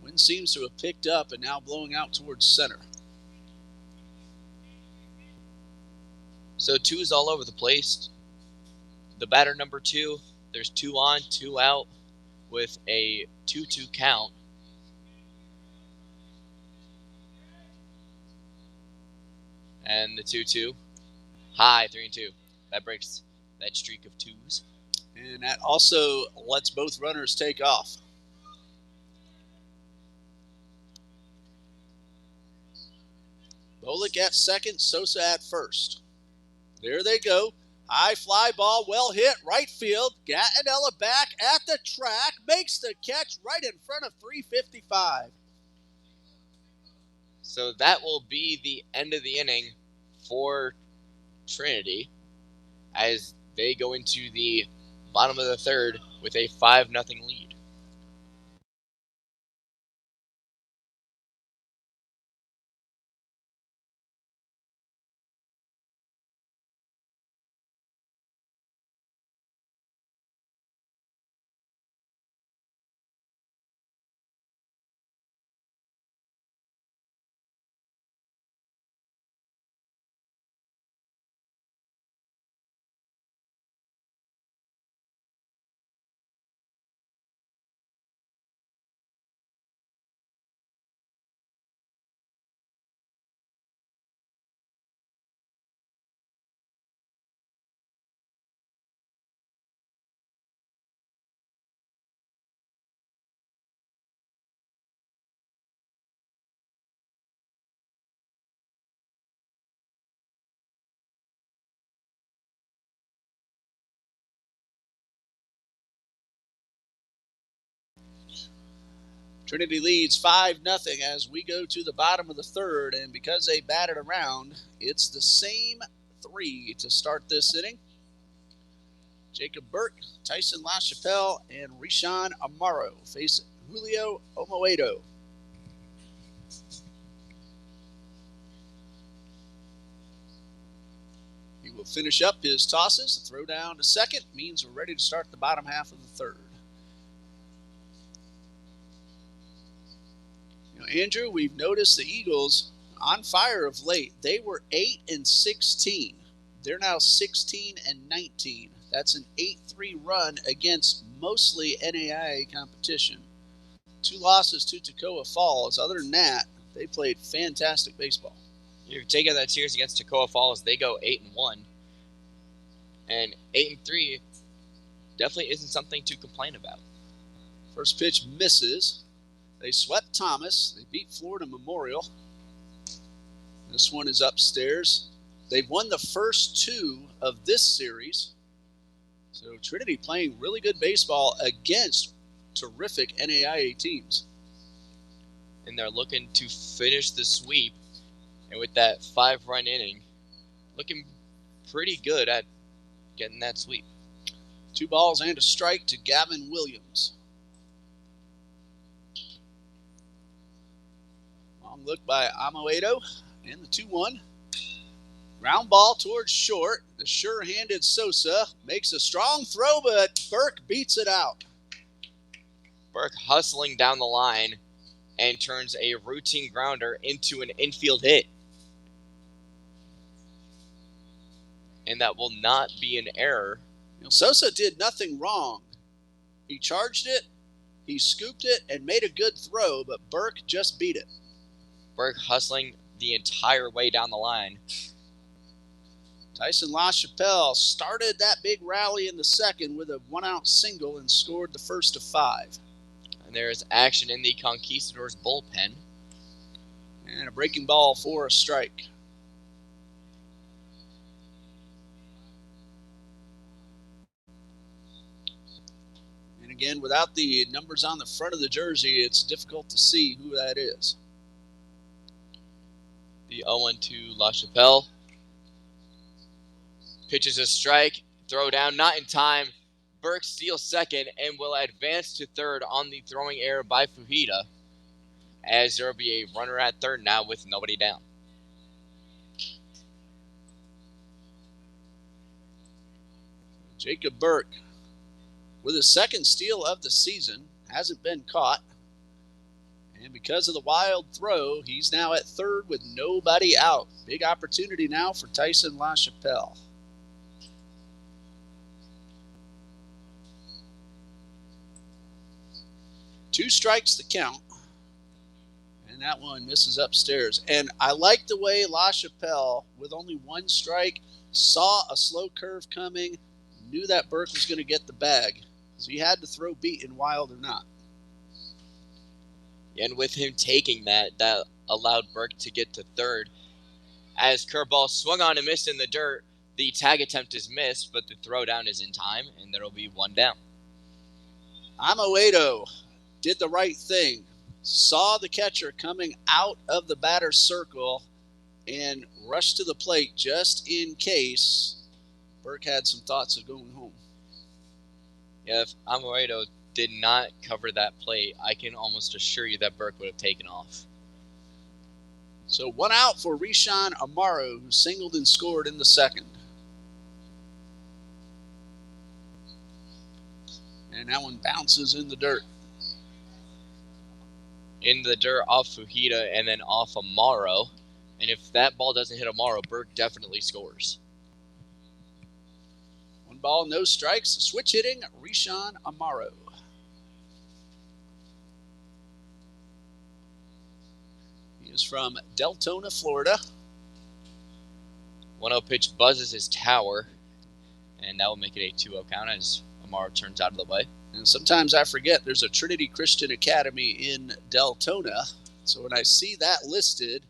Speaker 1: Wind seems to have picked up and now blowing out towards center.
Speaker 2: So 2's all over the place. The batter number 2, there's 2 on, 2 out with a 2-2 count. And the 2-2. High, 3-2. That breaks that streak of 2s.
Speaker 1: And that also lets both runners take off. Bolick at second, Sosa at first. There they go. High fly ball, well hit, right field. Gattinella back at the track, makes the catch right in front of 355.
Speaker 2: So that will be the end of the inning for Trinity as they go into the bottom of the third with a 5-0 lead.
Speaker 1: Trinity leads 5-0 as we go to the bottom of the third, and because they batted around, it's the same 3 to start this inning. Jacob Burke, Tyson LaChapelle, and Rishan Amaro face Julio Omoedo. He will finish up his tosses. The throw down to second means we're ready to start the bottom half of the third. Andrew, we've noticed the Eagles on fire of late. They were 8-16. They're now 16-19. That's an 8-3 run against mostly NAIA competition. 2 losses to Toccoa Falls. Other than that, they played fantastic baseball.
Speaker 2: You're taking that series against Toccoa Falls. They go 8-1. And 8-3 definitely isn't something to complain about.
Speaker 1: First pitch misses. They swept Thomas. They beat Florida Memorial. This one is upstairs. They've won the first two of this series. So Trinity playing really good baseball against terrific NAIA teams.
Speaker 2: And they're looking to finish the sweep. And with that 5-run inning, looking pretty good at getting that sweep.
Speaker 1: 2 balls and a strike to Gavin Williams. Long look by Amoedo and the 2-1. Ground ball towards short. The sure-handed Sosa makes a strong throw, but Burke beats it out.
Speaker 2: Burke hustling down the line and turns a routine grounder into an infield hit. And that will not be an error.
Speaker 1: Sosa did nothing wrong. He charged it, he scooped it, and made a good throw, but Burke just beat it.
Speaker 2: Burke hustling the entire way down the line.
Speaker 1: Tyson LaChapelle started that big rally in the second with a 1-out single and scored the first of 5.
Speaker 2: And there is action in the Conquistadors bullpen.
Speaker 1: And a breaking ball for a strike. And again, without the numbers on the front of the jersey, it's difficult to see who that is.
Speaker 2: The 0-2 LaChapelle. Pitches a strike, throw down, not in time. Burke steals second and will advance to third on the throwing error by Fujita, as there will be a runner at third now with nobody down.
Speaker 1: Jacob Burke, with his second steal of the season, hasn't been caught. And because of the wild throw, he's now at third with nobody out. Big opportunity now for Tyson LaChapelle. 2 strikes to count. And that one misses upstairs. And I like the way LaChapelle, with only 1 strike, saw a slow curve coming, knew that Burke was going to get the bag. Because he had to throw beaten, wild or not.
Speaker 2: And with him taking that allowed Burke to get to third. As curveball swung on and missed in the dirt, the tag attempt is missed, but the throw down is in time, and there will be 1 down.
Speaker 1: Amoedo did the right thing. Saw the catcher coming out of the batter's circle and rushed to the plate just in case Burke had some thoughts of going home.
Speaker 2: Yeah, if Amoedo did not cover that plate, I can almost assure you that Burke would have taken off.
Speaker 1: So 1 out for Rishan Amaro, who singled and scored in the second. And that one bounces in the dirt.
Speaker 2: In the dirt off Fujita and then off Amaro. And if that ball doesn't hit Amaro, Burke definitely scores.
Speaker 1: 1 ball, no strikes. Switch hitting, Rishan Amaro. He is from Deltona, Florida.
Speaker 2: 1-0 pitch buzzes his tower. And that will make it a 2-0 count as Amaro turns out of the way.
Speaker 1: And sometimes I forget there's a Trinity Christian Academy in Deltona. So when I see that listed,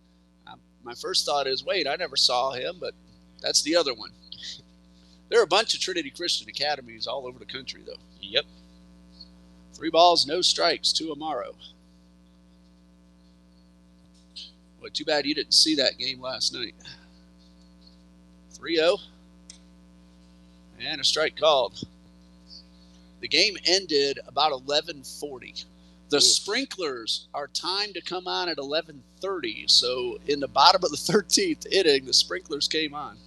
Speaker 1: my first thought is, wait, I never saw him, but that's the other one. There are a bunch of Trinity Christian Academies all over the country, though.
Speaker 2: Yep.
Speaker 1: 3 balls, no strikes to Amaro. Well, too bad you didn't see that game last night. 3-0. And a strike called. The game ended about 11:40. The sprinklers are timed to come on at 11:30. So in the bottom of the 13th inning, the sprinklers came on.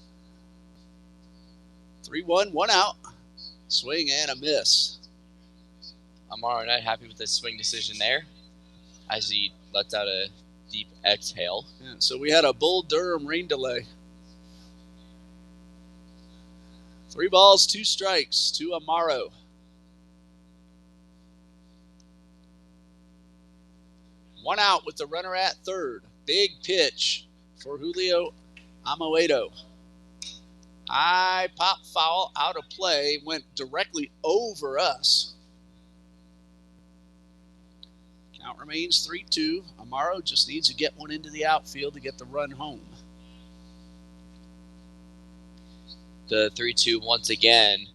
Speaker 1: 3-1, 1 out. Swing and a miss.
Speaker 2: Amaro not happy with his swing decision there as he lets out a deep exhale.
Speaker 1: Yeah, so we had a Bull Durham rain delay. 3 balls, 2 strikes to Amaro. 1 out with the runner at third. Big pitch for Julio Amoedo. High pop foul out of play, went directly over us. Count remains 3-2. Amaro just needs to get one into the outfield to get the run home.
Speaker 2: The 3-2 once again.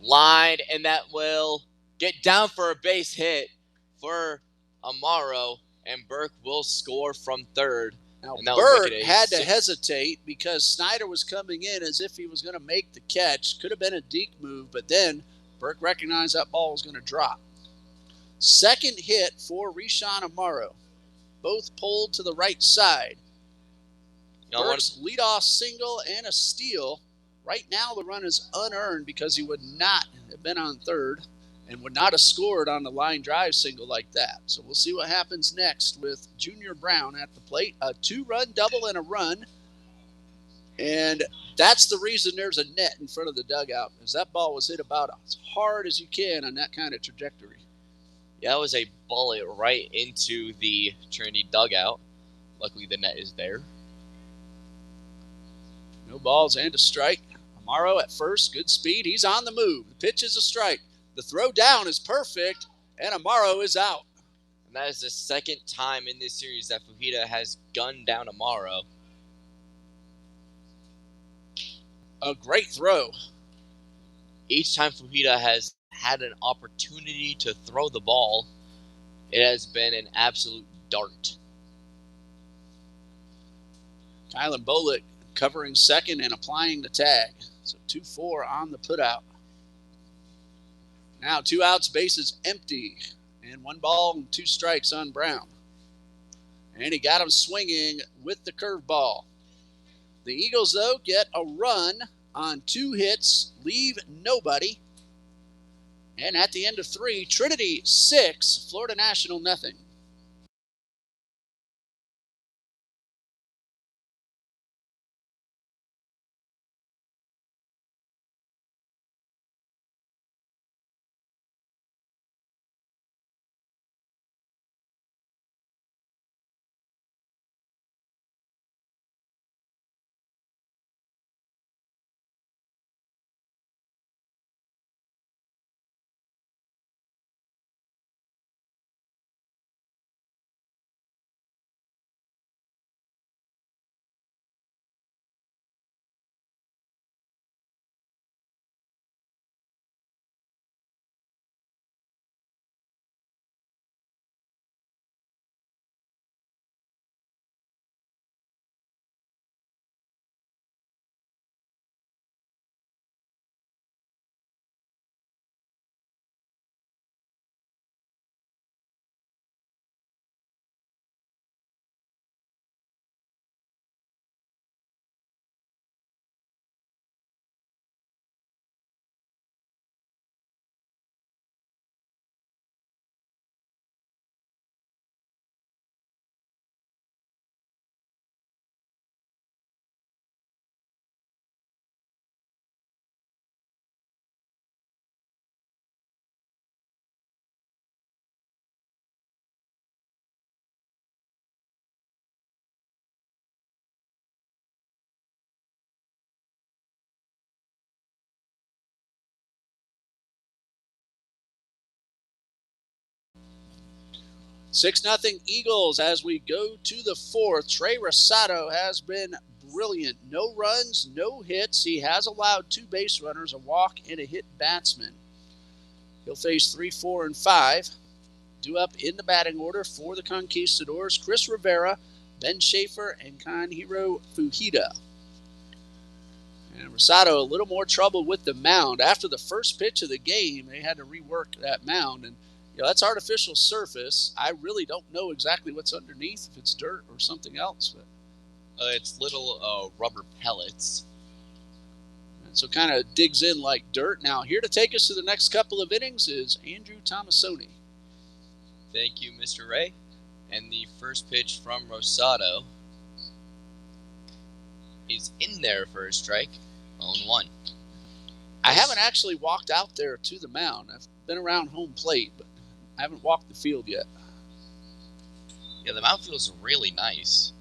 Speaker 2: Line, and that will get down for a base hit for Amaro, and Burke will score from third.
Speaker 1: Now,
Speaker 2: and
Speaker 1: Burke had to hesitate because Snyder was coming in as if he was going to make the catch. Could have been a deke move, but then Burke recognized that ball was going to drop. Second hit for Rishan Amaro. Both pulled to the right side. Burke's leadoff single and a steal. Right now, the run is unearned because he would not have been on third and would not have scored on the line drive single like that. So we'll see what happens next with Junior Brown at the plate. A 2-run double and a run. And that's the reason there's a net in front of the dugout, because that ball was hit about as hard as you can on that kind of trajectory.
Speaker 2: Yeah, that was a bullet right into the Trinity dugout. Luckily, the net is there.
Speaker 1: No balls and a strike. Amaro at first, good speed. He's on the move. The pitch is a strike. The throw down is perfect, and Amaro is out.
Speaker 2: And that is the second time in this series that Fujita has gunned down Amaro.
Speaker 1: A great throw.
Speaker 2: Each time Fujita has had an opportunity to throw the ball, it has been an absolute dart.
Speaker 1: Kylan Bolick covering second and applying the tag. So 2-4 on the putout. Now 2 outs, bases empty, and 1 ball and 2 strikes on Brown. And he got him swinging with the curveball. The Eagles, though, get a run on 2 hits, leave nobody. And at the end of 3, Trinity 6, Florida National nothing. Six nothing Eagles as we go to the 4th. Trey Rosado has been brilliant. No runs, no hits. He has allowed 2 base runners, a walk, and a hit batsman. He'll face 3, 4, and 5. Due up in the batting order for the Conquistadors, Chris Rivera, Ben Schaefer, and Kanhiro Fujita. And Rosado a little more trouble with the mound. After the first pitch of the game, they had to rework that mound. And that's artificial surface. I really don't know exactly what's underneath, if it's dirt or something else. But
Speaker 2: it's little rubber pellets.
Speaker 1: And so kind of digs in like dirt. Now, here to take us to the next couple of innings is Andrew Tomasoni.
Speaker 2: Thank you, Mr. Ray. And the first pitch from Rosado is in there for a strike. 0-1.
Speaker 1: I haven't actually walked out there to the mound. I've been around home plate, but I haven't walked the field yet.
Speaker 2: Yeah, the mound feels really nice.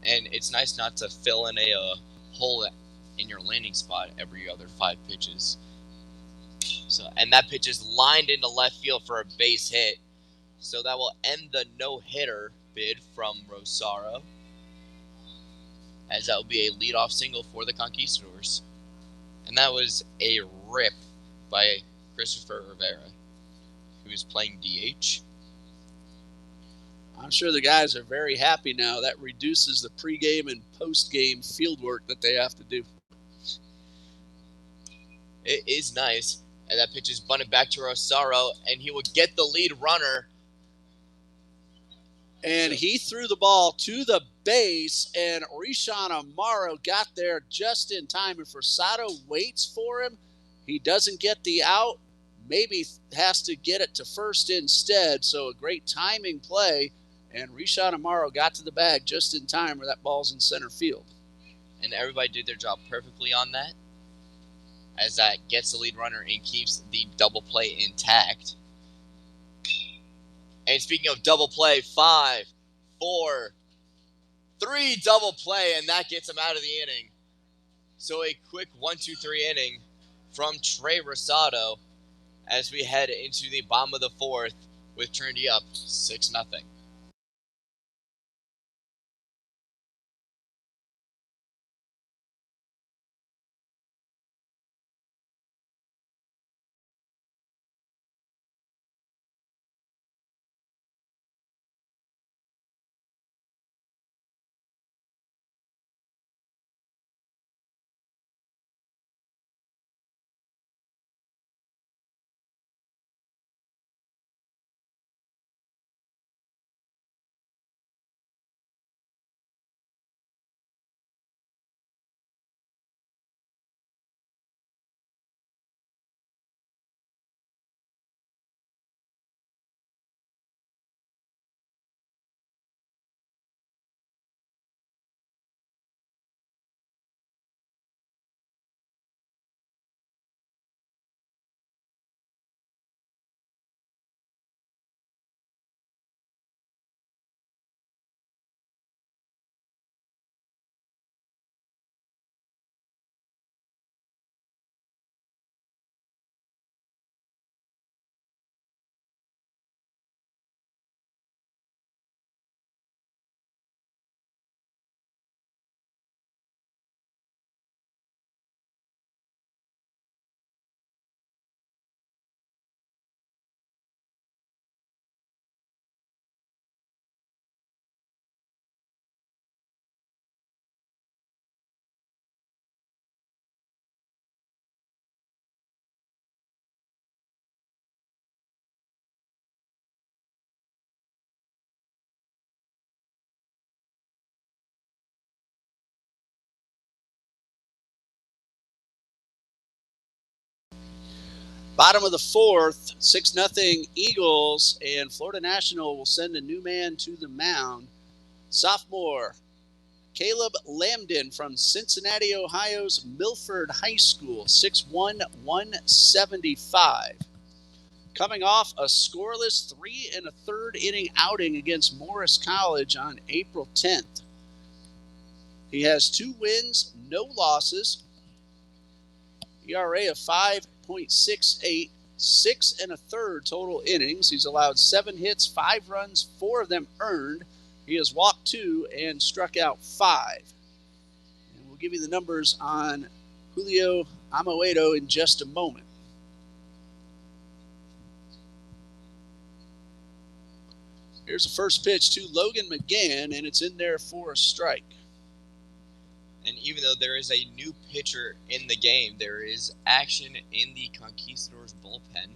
Speaker 2: and it's nice not to fill in a hole in your landing spot every other 5 pitches. So, and that pitch is lined into left field for a base hit. So that will end the no-hitter bid from Rosario, as that will be a leadoff single for the Conquistadors. And that was a rip by Christopher Rivera, who is playing DH.
Speaker 1: I'm sure the guys are very happy now. That reduces the pregame and postgame field work that they have to do.
Speaker 2: It is nice. And that pitch is bunted back to Rosario, and he will get the lead runner.
Speaker 1: And he threw the ball to the base, and Rishan Amaro got there just in time. If Rosado waits for him, he doesn't get the out, maybe has to get it to first instead. So a great timing play, and Rishan Amaro got to the bag just in time where that ball's in center field.
Speaker 2: And everybody did their job perfectly on that, as that gets the lead runner and keeps the double play intact. And speaking of double play, 5, 4, 3 double play, and that gets him out of the inning. So a quick 1-2-3 inning from Trey Rosado as we head into the bottom of the 4th with Trinity up 6-0.
Speaker 1: Bottom of the 4th, 6-0 Eagles, and Florida National will send a new man to the mound. Sophomore Caleb Lambden from Cincinnati, Ohio's Milford High School, 6'1", 175. Coming off a scoreless 3 1/3 inning outing against Morris College on April 10th. He has 2 wins, no losses, ERA of 5.68, 6 1/3 total innings. He's allowed 7 hits, 5 runs, 4 of them earned. He has walked 2 and struck out 5. And we'll give you the numbers on Julio Amoedo in just a moment. Here's the first pitch to Logan McGann, and it's in there for a strike.
Speaker 2: And even though there is a new pitcher in the game, there is action in the Conquistadors bullpen.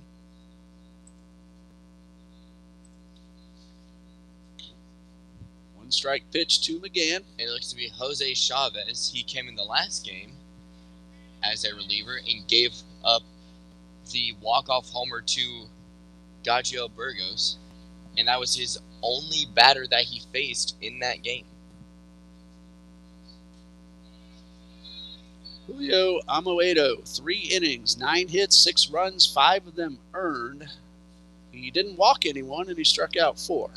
Speaker 1: One strike pitch to McGann.
Speaker 2: It looks to be Jose Chavez. He came in the last game as a reliever and gave up the walk-off homer to Gagio Burgos. And that was his only batter that he faced in that game.
Speaker 1: Julio Amoedo, 3 innings, 9 hits, 6 runs, 5 of them earned. He didn't walk anyone, and he struck out 4.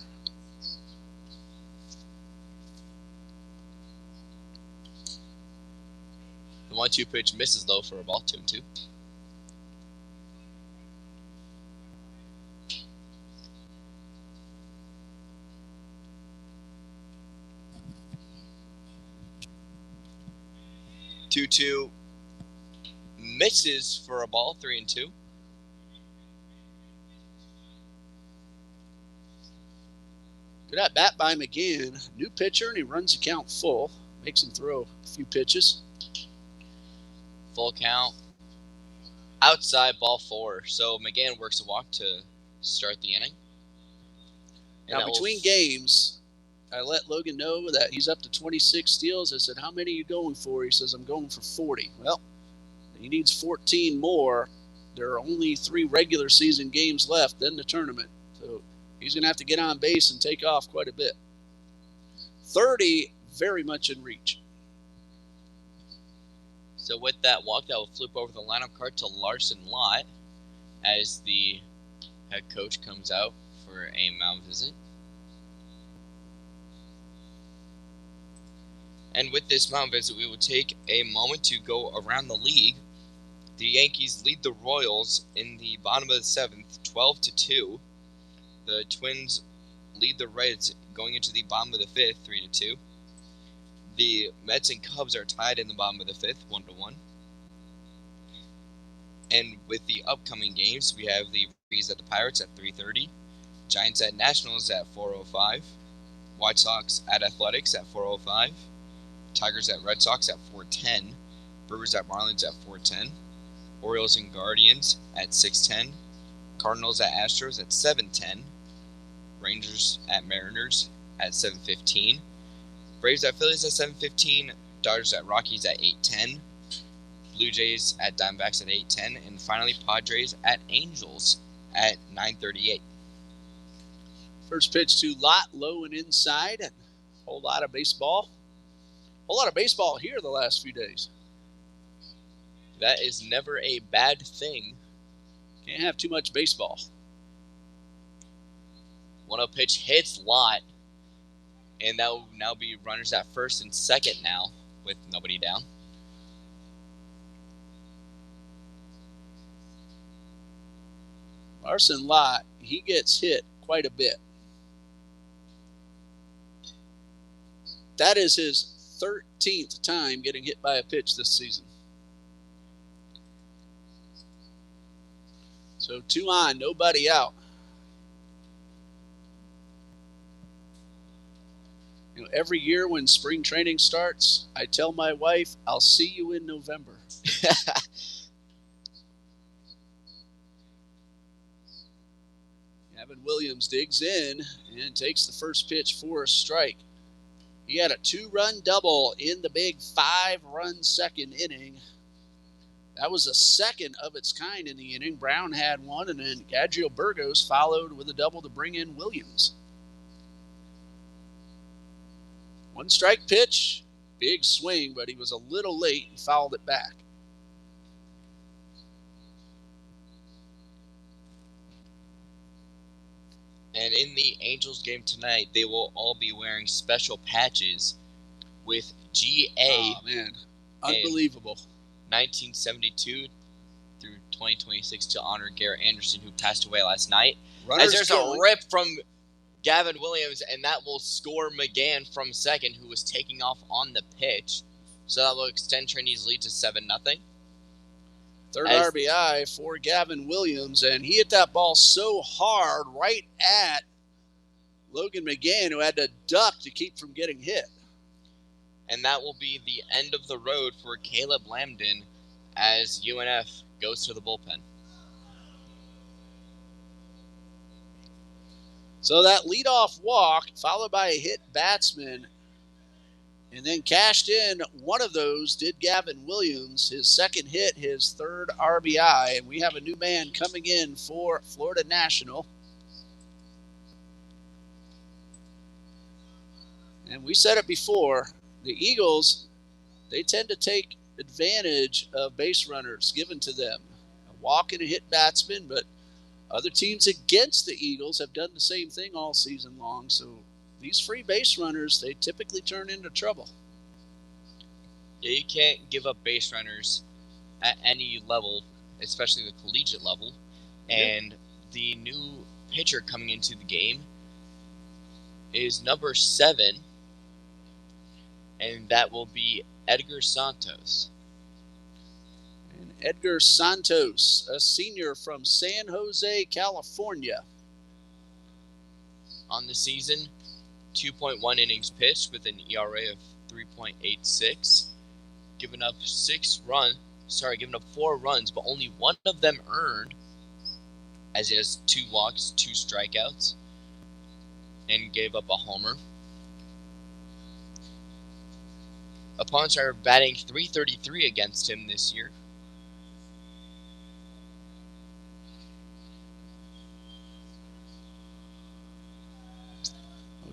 Speaker 2: The 1-2 pitch misses low for a ball, 2-2. Two misses for a ball, 3-2.
Speaker 1: Good at bat by McGann. New pitcher, and he runs the count full. Makes him throw a few pitches.
Speaker 2: Full count. Outside, ball 4. So McGann works a walk to start the inning.
Speaker 1: And now, between games, I let Logan know that he's up to 26 steals. I said, how many are you going for? He says, I'm going for 40. Well, he needs 14 more. There are only 3 regular season games left, then the tournament. So he's going to have to get on base and take off quite a bit. 30, very much in reach.
Speaker 2: So with that walk, that will flip over the lineup card to Larson Lott as the head coach comes out for a mound visit. And with this mound visit, we will take a moment to go around the league. The Yankees lead the Royals in the bottom of the 7th, 12-2. The Twins lead the Reds going into the bottom of the 5th, 3-2. The Mets and Cubs are tied in the bottom of the 5th, 1-1. And with the upcoming games, we have the Rays at the Pirates at 3:30, Giants at Nationals at 4:05, White Sox at Athletics at 4:05, Tigers at Red Sox at 4:10, Brewers at Marlins at 4:10, Orioles and Guardians at 6:10, Cardinals at Astros at 7:10, Rangers at Mariners at 7:15, Braves at Phillies at 7:15, Dodgers at Rockies at 8:10, Blue Jays at Diamondbacks at 8:10, and finally Padres at Angels at 9:38.
Speaker 1: First pitch to Lott, low and inside. A whole lot of baseball. A whole lot of baseball here the last few days.
Speaker 2: That is never a bad thing.
Speaker 1: Can't have too much baseball.
Speaker 2: 1-0 pitch hits Lott, and that will now be runners at first and second now with nobody down.
Speaker 1: Larson Lott, he gets hit quite a bit. That is his 13th time getting hit by a pitch this season. So 2 on, nobody out. You know, every year when spring training starts, I tell my wife, I'll see you in November. Gavin Williams digs in and takes the first pitch for a strike. He had a 2-run double in the big 5-run second inning. That was the second of its kind in the inning. Brown had one, and then Gadriel Burgos followed with a double to bring in Williams. 1 strike pitch, big swing, but he was a little late and fouled it back.
Speaker 2: And in the Angels game tonight, they will all be wearing special patches with GA.
Speaker 1: Oh, man. Unbelievable.
Speaker 2: 1972 through 2026 to honor Garrett Anderson, who passed away last night.
Speaker 1: Runners
Speaker 2: as there's
Speaker 1: going.
Speaker 2: A rip from Gavin Williams, and that will score McGann from second, who was taking off on the pitch. So that will extend Trinity's lead to 7-0.
Speaker 1: Third RBI for Gavin Williams, and he hit that ball so hard right at Logan McGann, who had to duck to keep from getting hit.
Speaker 2: And that will be the end of the road for Caleb Lambden as UNF goes to the bullpen.
Speaker 1: So that leadoff walk, followed by a hit batsman, and then cashed in one of those did Gavin Williams, his second hit, his third RBI. And we have a new man coming in for Florida National. And we said it before, the Eagles, they tend to take advantage of base runners given to them. A walk and a hit batsman, but other teams against the Eagles have done the same thing all season long. So these free base runners, they typically turn into trouble.
Speaker 2: Yeah, you can't give up base runners at any level, especially the collegiate level. And the new pitcher coming into the game is number 7, and that will be Edgar Santos.
Speaker 1: And Edgar Santos, a senior from San Jose, California.
Speaker 2: On the season, 2.1 innings pitched with an ERA of 3.86, giving up 4 runs, but only one of them earned, as he has 2 walks, 2 strikeouts, and gave up a homer. Opponents are batting .333 against him this year.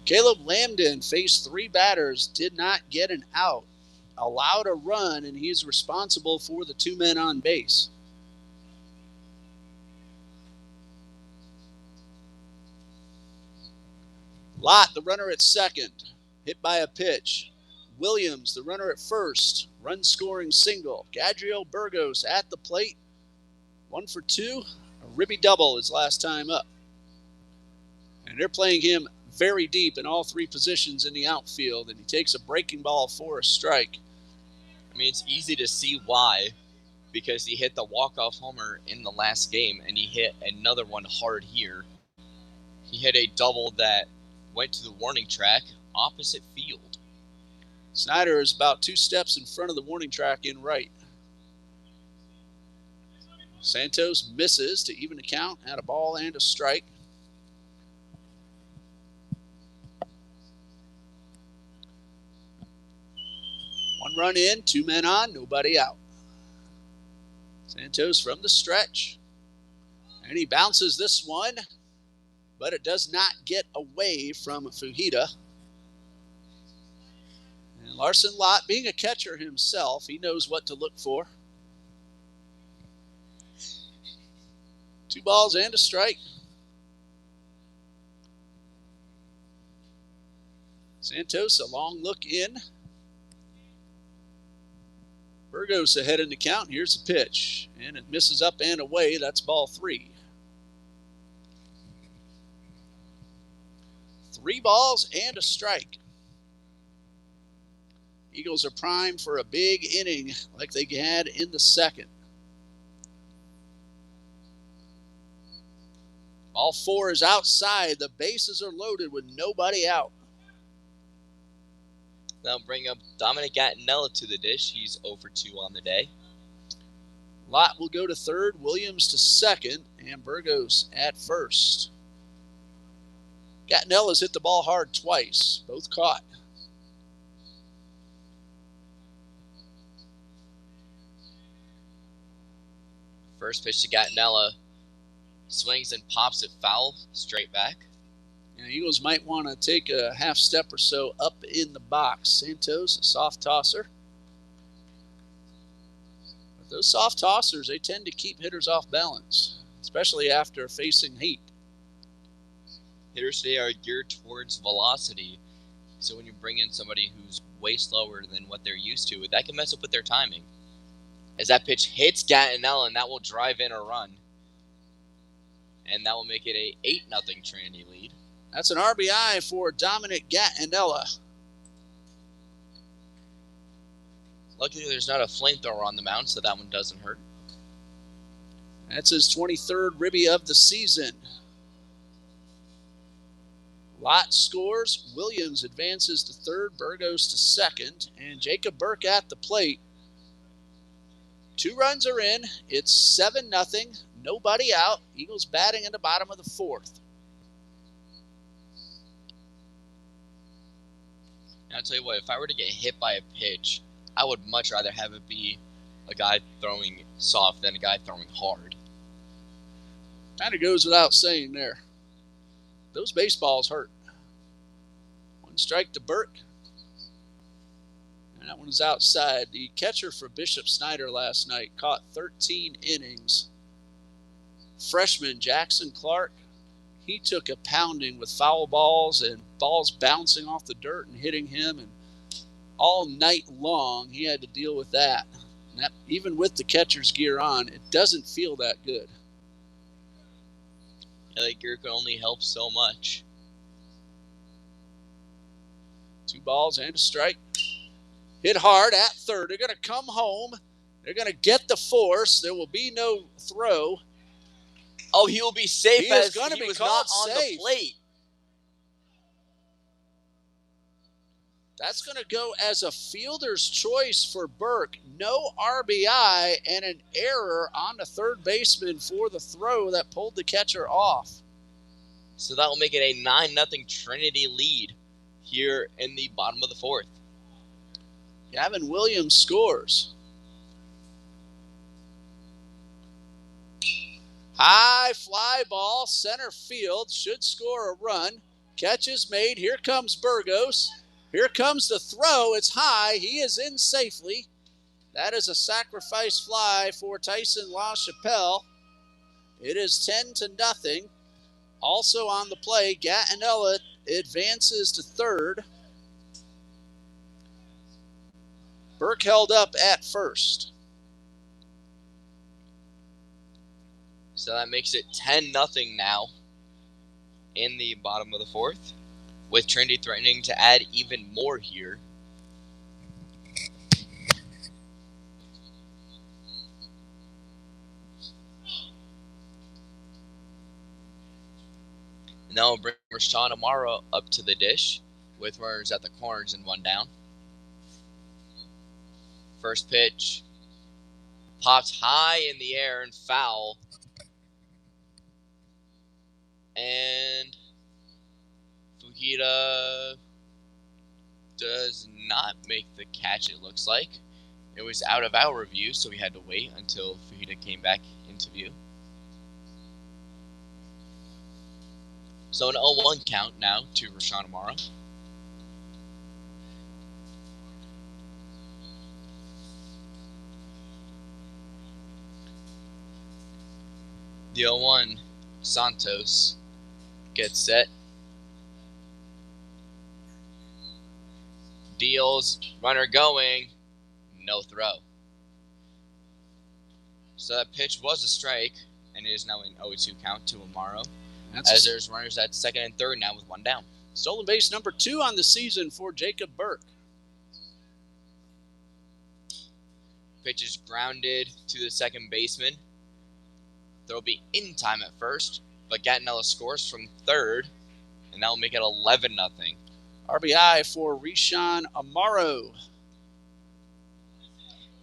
Speaker 1: Caleb Lambden faced 3 batters, did not get an out, allowed a run, and he's responsible for the 2 men on base. Lott, the runner at second, hit by a pitch. Williams, the runner at first, run scoring single. Gadriel Burgos at the plate, 1 for 2, a ribby double his last time up. And they're playing him very deep in all 3 positions in the outfield, and he takes a breaking ball for a strike.
Speaker 2: I mean, it's easy to see why, because he hit the walk-off homer in the last game, and he hit another one hard here. He hit a double that went to the warning track opposite field.
Speaker 1: Snyder is about 2 steps in front of the warning track in right. Santos misses to even the count at a ball and a strike. One run in, 2 men on, nobody out. Santos from the stretch. And he bounces this one, but it does not get away from Fujita. And Larson Lott, being a catcher himself, he knows what to look for. 2 balls and a strike. Santos, a long look in. Burgos ahead in the count. Here's the pitch, and it misses up and away. That's ball 3. 3 balls and a strike. Eagles are primed for a big inning like they had in the second. All 4 is outside. The bases are loaded with nobody out.
Speaker 2: Now bring up Dominic Gattinella to the dish. He's 0 for 2 on the day.
Speaker 1: Lott will go to third, Williams to second, and Burgos at first. Gattinella's hit the ball hard twice, both caught.
Speaker 2: First pitch to Gattinella, swings and pops it foul, straight back.
Speaker 1: And the Eagles might want to take a half step or so up in the box. Santos, a soft tosser. But those soft tossers, they tend to keep hitters off balance, especially after facing heat.
Speaker 2: Hitters today are geared towards velocity, so when you bring in somebody who's way slower than what they're used to, that can mess up with their timing. As that pitch hits Gattinella, and that will drive in a run. And that will make it a 8-0 Trinity lead.
Speaker 1: That's an RBI for Dominic Gattinella.
Speaker 2: Luckily, there's not a flamethrower on the mound, so that one doesn't hurt.
Speaker 1: That's his 23rd ribby of the season. Lott scores. Williams advances to third. Burgos to second. And Jacob Burke at the plate. 2 runs are in. It's 7-0. Nobody out. Eagles batting in the bottom of the 4th.
Speaker 2: And I'll tell you what, if I were to get hit by a pitch, I would much rather have it be a guy throwing soft than a guy throwing hard.
Speaker 1: Kind of goes without saying there. Those baseballs hurt. 1 strike to Burke. And that one is outside. The catcher for Bishop Snyder last night caught 13 innings. Freshman Jackson Clark, he took a pounding with foul balls and balls bouncing off the dirt and hitting him, and all night long. He had to deal with that. Even with the catcher's gear on, it doesn't feel that good.
Speaker 2: Yeah, that gear can only help so much.
Speaker 1: 2 balls and a strike. Hit hard at third. They're going to come home. They're going to get the force. There will be no throw.
Speaker 2: Oh, he will be safe
Speaker 1: he is
Speaker 2: as
Speaker 1: going to
Speaker 2: he
Speaker 1: be
Speaker 2: was
Speaker 1: called
Speaker 2: not on
Speaker 1: safe.
Speaker 2: the plate.
Speaker 1: That's going to go as a fielder's choice for Burke. No RBI and an error on the third baseman for the throw that pulled the catcher off.
Speaker 2: So that will make it a 9-0 Trinity lead here in the bottom of the fourth.
Speaker 1: Gavin Williams scores. High fly ball, center field, should score a run. Catch is made. Here comes Burgos. Here comes the throw. It's high. He is in safely. That is a sacrifice fly for Tyson LaChapelle. It is 10-0. Also on the play, Gattinella advances to third. Burke held up at first.
Speaker 2: So that makes it 10-0 now in the bottom of the fourth, with Trinity threatening to add even more here. Now we'll bring Rashawn Amara up to the dish with runners at the corners and 1 down. First pitch popped high in the air and foul. And Fujita does not make the catch, it looks like. It was out of our view, so we had to wait until Fujita came back into view. So an 0-1 count now to Rashawn Amara. The 0-1, Santos gets set. Deals, runner going, no throw. So that pitch was a strike, and it is now an 0-2 count to Amaro. As there's runners at second and third now with 1 down.
Speaker 1: Stolen base number 2 on the season for Jacob Burke.
Speaker 2: Pitch is grounded to the second baseman. There will be in time at first, but Gattinella scores from third, and that will make it 11-0.
Speaker 1: RBI for Rashawn Amaro.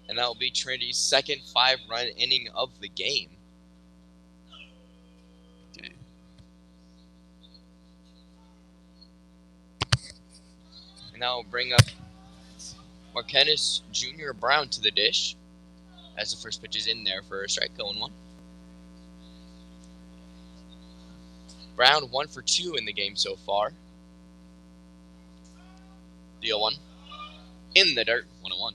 Speaker 2: And that will be Trinity's second 5-run inning of the game.
Speaker 1: Okay.
Speaker 2: And that will bring up Marquez Jr. Brown to the dish, as the first pitch is in there for a strike, 0-1. Brown 1 for 2 in the game so far. The 0-1 in the dirt, 1-1.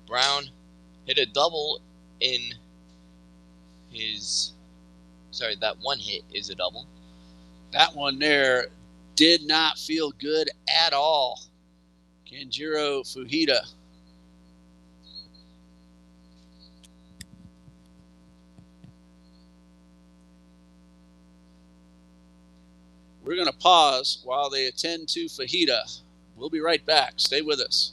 Speaker 2: Brown hit a double in his. Sorry, that one hit is a double.
Speaker 1: That one there did not feel good at all. Kenjiro Fujita. We're going to pause while they attend to Fujita. We'll be right back. Stay with us.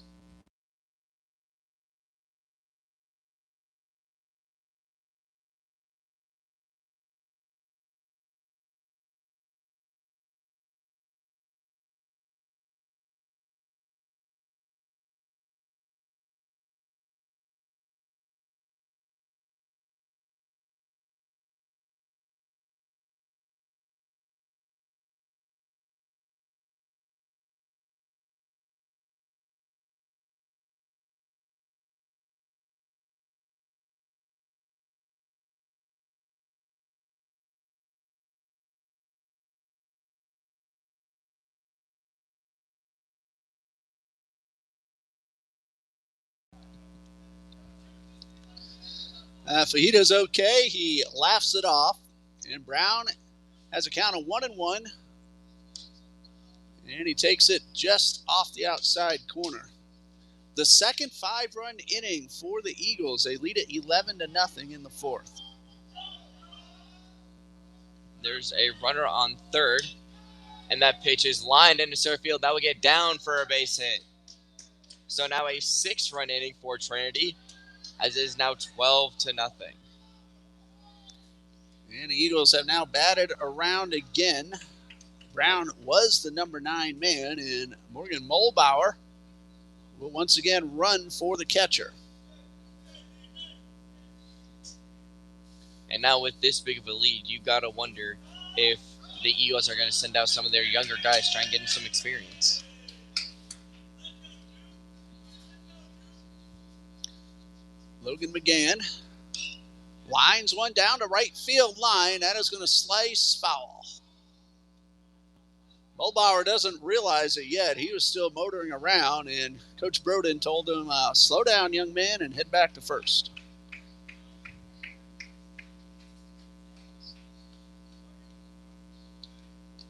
Speaker 1: Fajita's okay. He laughs it off. And Brown has a count of 1-1. And he takes it just off the outside corner. The second 5-run inning for the Eagles. They lead it 11-0 in the fourth.
Speaker 2: There's a runner on third, and that pitch is lined into center field. That will get down for a base hit. So now a 6-run inning for Trinity, as it is now 12-0.
Speaker 1: And the Eagles have now batted around again. Brown was the number 9 man, and Morgan Mulbauer will once again run for the catcher.
Speaker 2: And now with this big of a lead, you got to wonder if the Eagles are going to send out some of their younger guys, try and get in some experience.
Speaker 1: Logan McGann lines one down to right field line. That is going to slice foul. Mulbauer doesn't realize it yet. He was still motoring around, and Coach Broden told him, slow down, young man, and head back to first.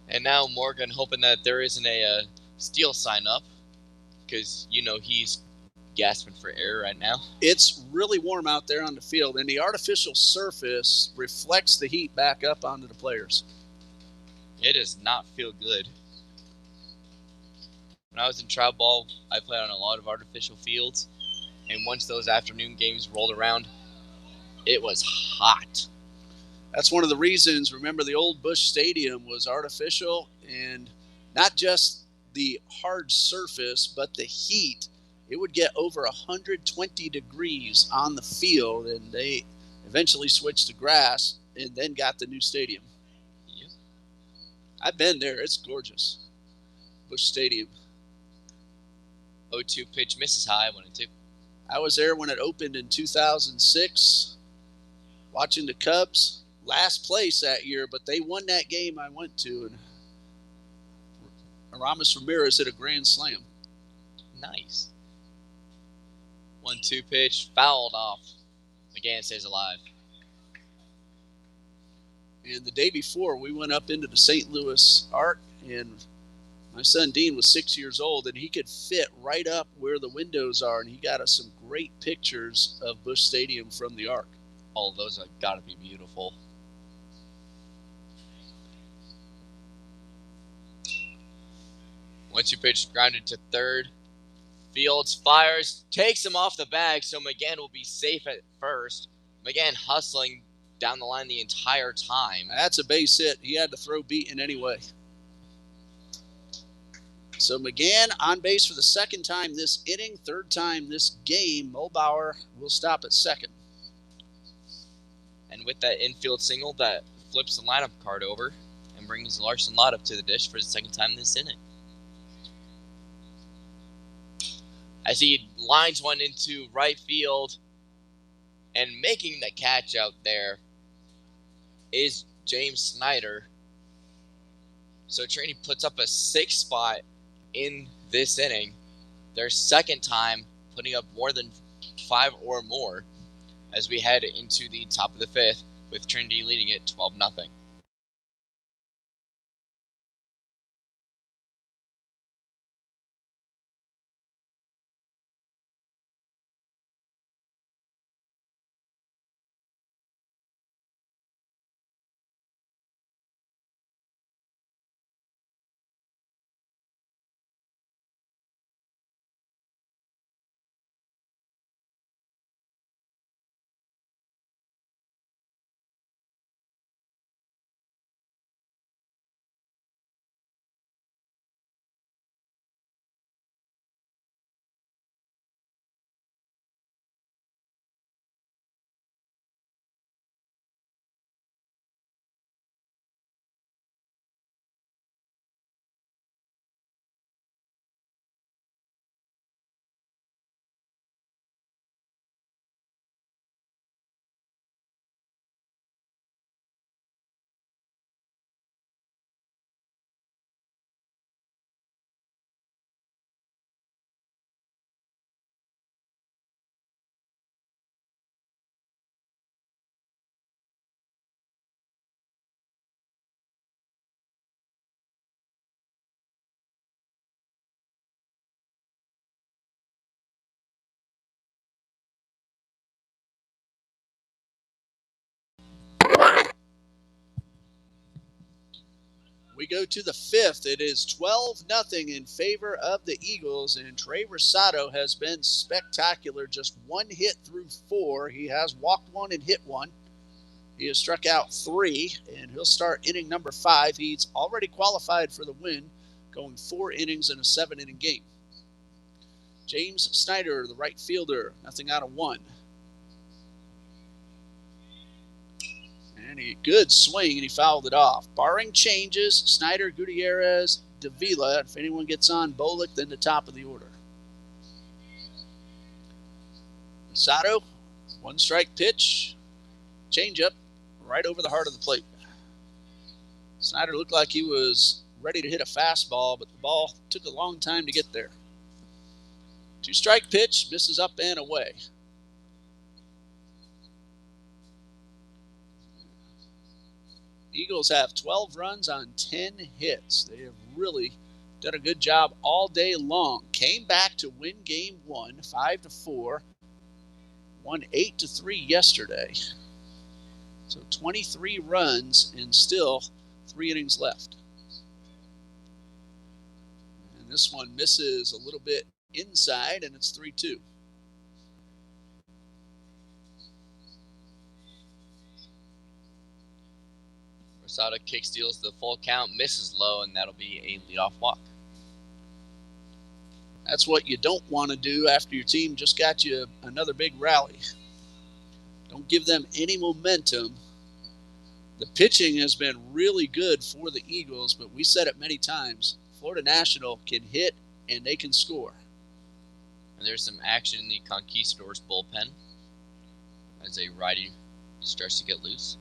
Speaker 2: And now Morgan hoping that there isn't a steal sign up, because, he's gasping for air right now.
Speaker 1: It's really warm out there on the field, and the artificial surface reflects the heat back up onto the players.
Speaker 2: It does not feel good. When I was in travel ball, I played on a lot of artificial fields, and once those afternoon games rolled around, it was hot.
Speaker 1: That's one of the reasons. Remember, the old Busch Stadium was artificial, and not just the hard surface, but the heat. It would get over 120 degrees on the field, and they eventually switched to grass and then got the new stadium.
Speaker 2: Yep.
Speaker 1: I've been there. It's gorgeous. Busch Stadium.
Speaker 2: 0-2 pitch misses high, 1-2.
Speaker 1: I was there when it opened in 2006, watching the Cubs. Last place that year, but they won that game I went to, and Aramis Ramirez hit a grand slam.
Speaker 2: Nice. 1-2 pitch, fouled off. McGann stays alive.
Speaker 1: And the day before, we went up into the St. Louis Arc, and my son Dean was 6 years old, and he could fit right up where the windows are, and he got us some great pictures of Busch Stadium from the Arc.
Speaker 2: All of those have got to be beautiful. 1-2 pitch grounded to third. Fields fires, takes him off the bag, so McGann will be safe at first. McGann hustling down the line the entire time.
Speaker 1: That's a base hit. He had to throw Beaton anyway. So McGann on base for the second time this inning, third time this game. Mulbauer will stop at second.
Speaker 2: And with that infield single, that flips the lineup card over and brings Larson Lott up to the dish for the second time this inning. As he lines one into right field, and making the catch out there is James Snyder. So Trinity puts up a 6 spot in this inning, their second time putting up more than 5 or more, as we head into the top of the 5th, with Trinity leading it 12-0.
Speaker 1: We go to the fifth. It is 12-0 in favor of the Eagles, and Trey Rosado has been spectacular. Just one hit through four. He has walked one and hit one. He has struck out three, and he'll start inning number 5. He's already qualified for the win, going 4 innings in a 7-inning game. James Snyder, the right fielder, nothing out of 1. And a good swing, and he fouled it off. Barring changes, Snyder, Gutierrez, Davila. If anyone gets on Bolick, then the top of the order. Sato, 1-strike pitch, changeup, right over the heart of the plate. Snyder looked like he was ready to hit a fastball, but the ball took a long time to get there. 2-strike pitch, misses up and away. Eagles have 12 runs on 10 hits. They have really done a good job all day long. Came back to win game 1, 5-4. Won 8-3 yesterday. So 23 runs and still 3 innings left. And this one misses a little bit inside, and it's 3-2.
Speaker 2: Rosado kick steals the full count, misses low, and that'll be a leadoff walk.
Speaker 1: That's what you don't want to do after your team just got you another big rally. Don't give them any momentum. The pitching has been really good for the Eagles, but we said it many times. Florida National can hit and they can score.
Speaker 2: And there's some action in the Conquistadors bullpen as a righty starts to get loose.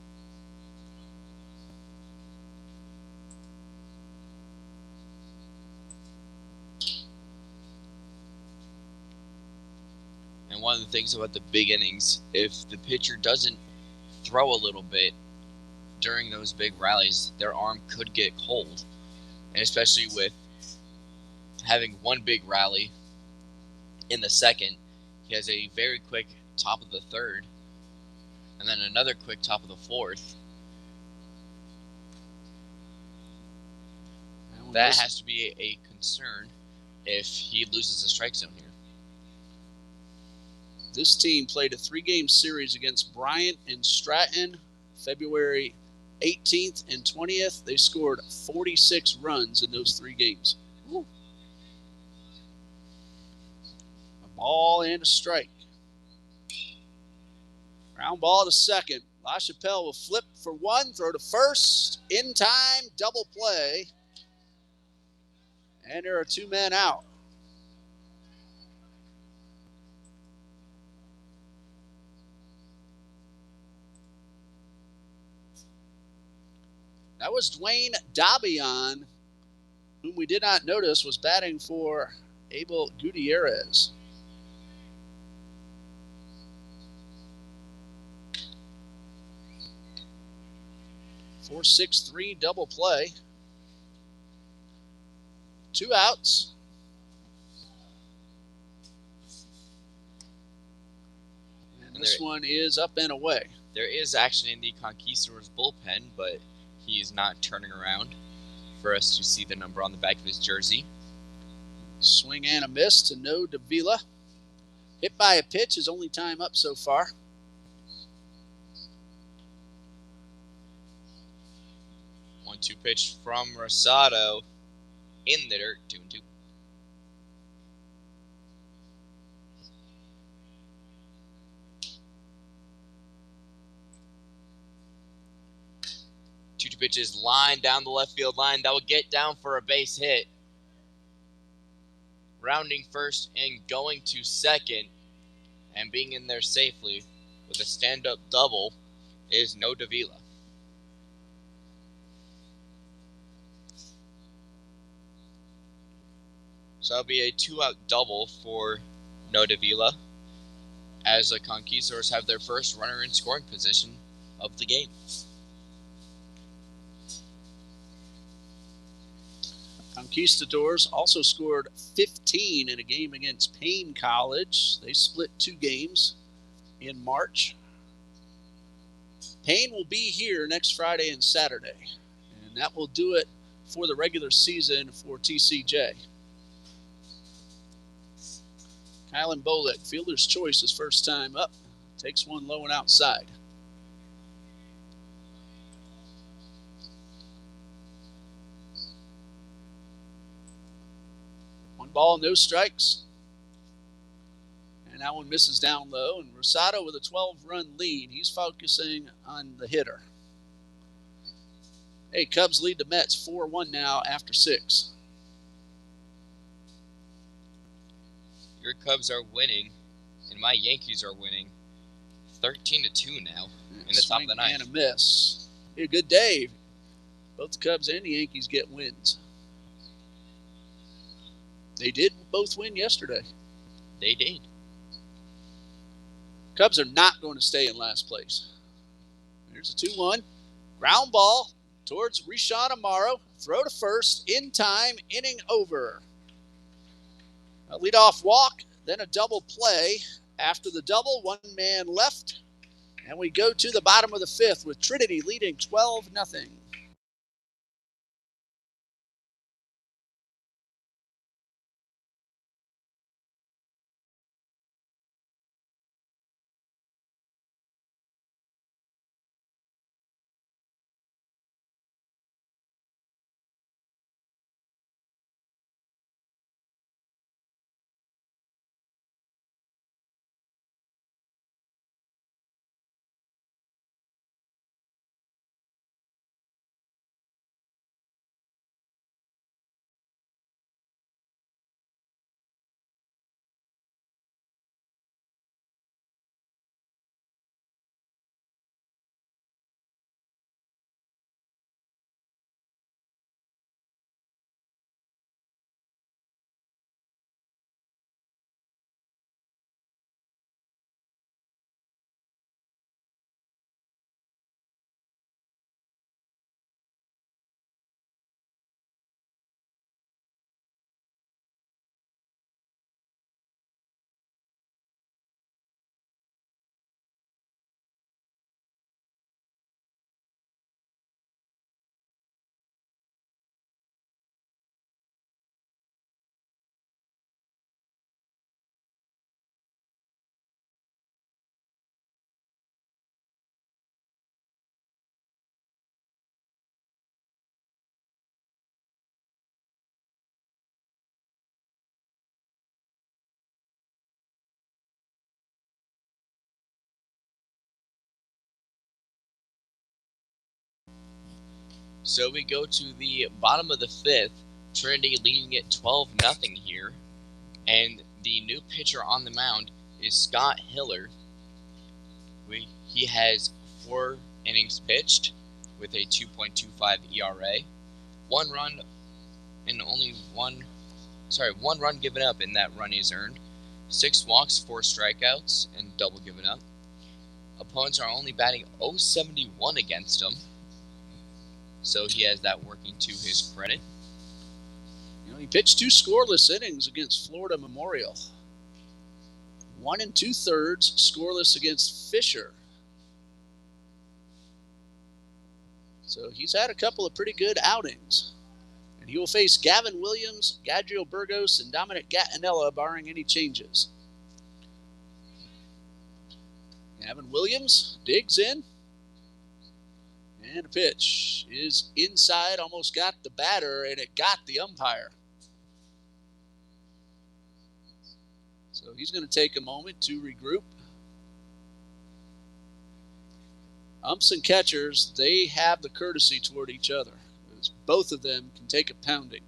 Speaker 2: And one of the things about the big innings, if the pitcher doesn't throw a little bit during those big rallies, their arm could get cold. And especially with having one big rally in the second, he has a very quick top of the third, and then another quick top of the fourth. That has to be a concern if he loses the strike zone here.
Speaker 1: This team played a 3-game series against Bryant and Stratton, February 18th and 20th. They scored 46 runs in those 3 games. Ooh. A ball and a strike. Ground ball to second. LaChapelle will flip for 1, throw to first, in time, double play. And there are 2 men out. That was Dwayne Dabian, whom we did not notice was batting for Abel Gutierrez. Four, 6-3 double play. 2 outs. And this one is up and away.
Speaker 2: There is action in the Conquistadors bullpen, but he is not turning around for us to see the number on the back of his jersey.
Speaker 1: Swing and a miss to no Davila. Hit by a pitch, his only time up so far.
Speaker 2: One-two pitch from Rosado in the dirt, 2-2. Two pitches line down the left field line. That will get down for a base hit. Rounding first and going to second and being in there safely with a stand-up double is No Davila. So that'll be a 2-out double for No Davila as the Conquistadors have their first runner in scoring position of the game.
Speaker 1: Conquistadors also scored 15 in a game against Payne College. They split 2 games in March. Payne will be here next Friday and Saturday, and that will do it for the regular season for TCJ. Kylan Bolek, fielder's choice his first time up. Takes one low and outside. One ball, no strikes. And that one misses down low. And Rosado with a 12-run lead. He's focusing on the hitter. Hey, Cubs lead the Mets 4-1 now after 6.
Speaker 2: Your Cubs are winning, and my Yankees are winning 13-2 now in the top of the ninth.
Speaker 1: And a miss. A good day. Both the Cubs and the Yankees get wins. They did both win yesterday.
Speaker 2: They did.
Speaker 1: Cubs are not going to stay in last place. There's a 2-1. Ground ball towards Rishawn Amaro. Throw to first. In time. Inning over. A leadoff walk. Then a double play. After the double, one man left. And we go to the bottom of the 5th with Trinity leading 12-0.
Speaker 2: So we go to the bottom of the 5th. Trinity leading it 12-0 here. And the new pitcher on the mound is Scott Hiller. He has 4 innings pitched with a 2.25 ERA. 1 run and only one run given up, and that run is earned. 6 walks, 4 strikeouts, and double given up. Opponents are only batting .071 against him. So he has that working to his credit.
Speaker 1: He pitched 2 scoreless innings against Florida Memorial. 1 2/3 scoreless against Fisher. So he's had a couple of pretty good outings. And he will face Gavin Williams, Gadriel Burgos, and Dominic Gattinella, barring any changes. Gavin Williams digs in. And a pitch is inside, almost got the batter, and it got the umpire. So he's going to take a moment to regroup. Umps and catchers, they have the courtesy toward each other. Both of them can take a pounding.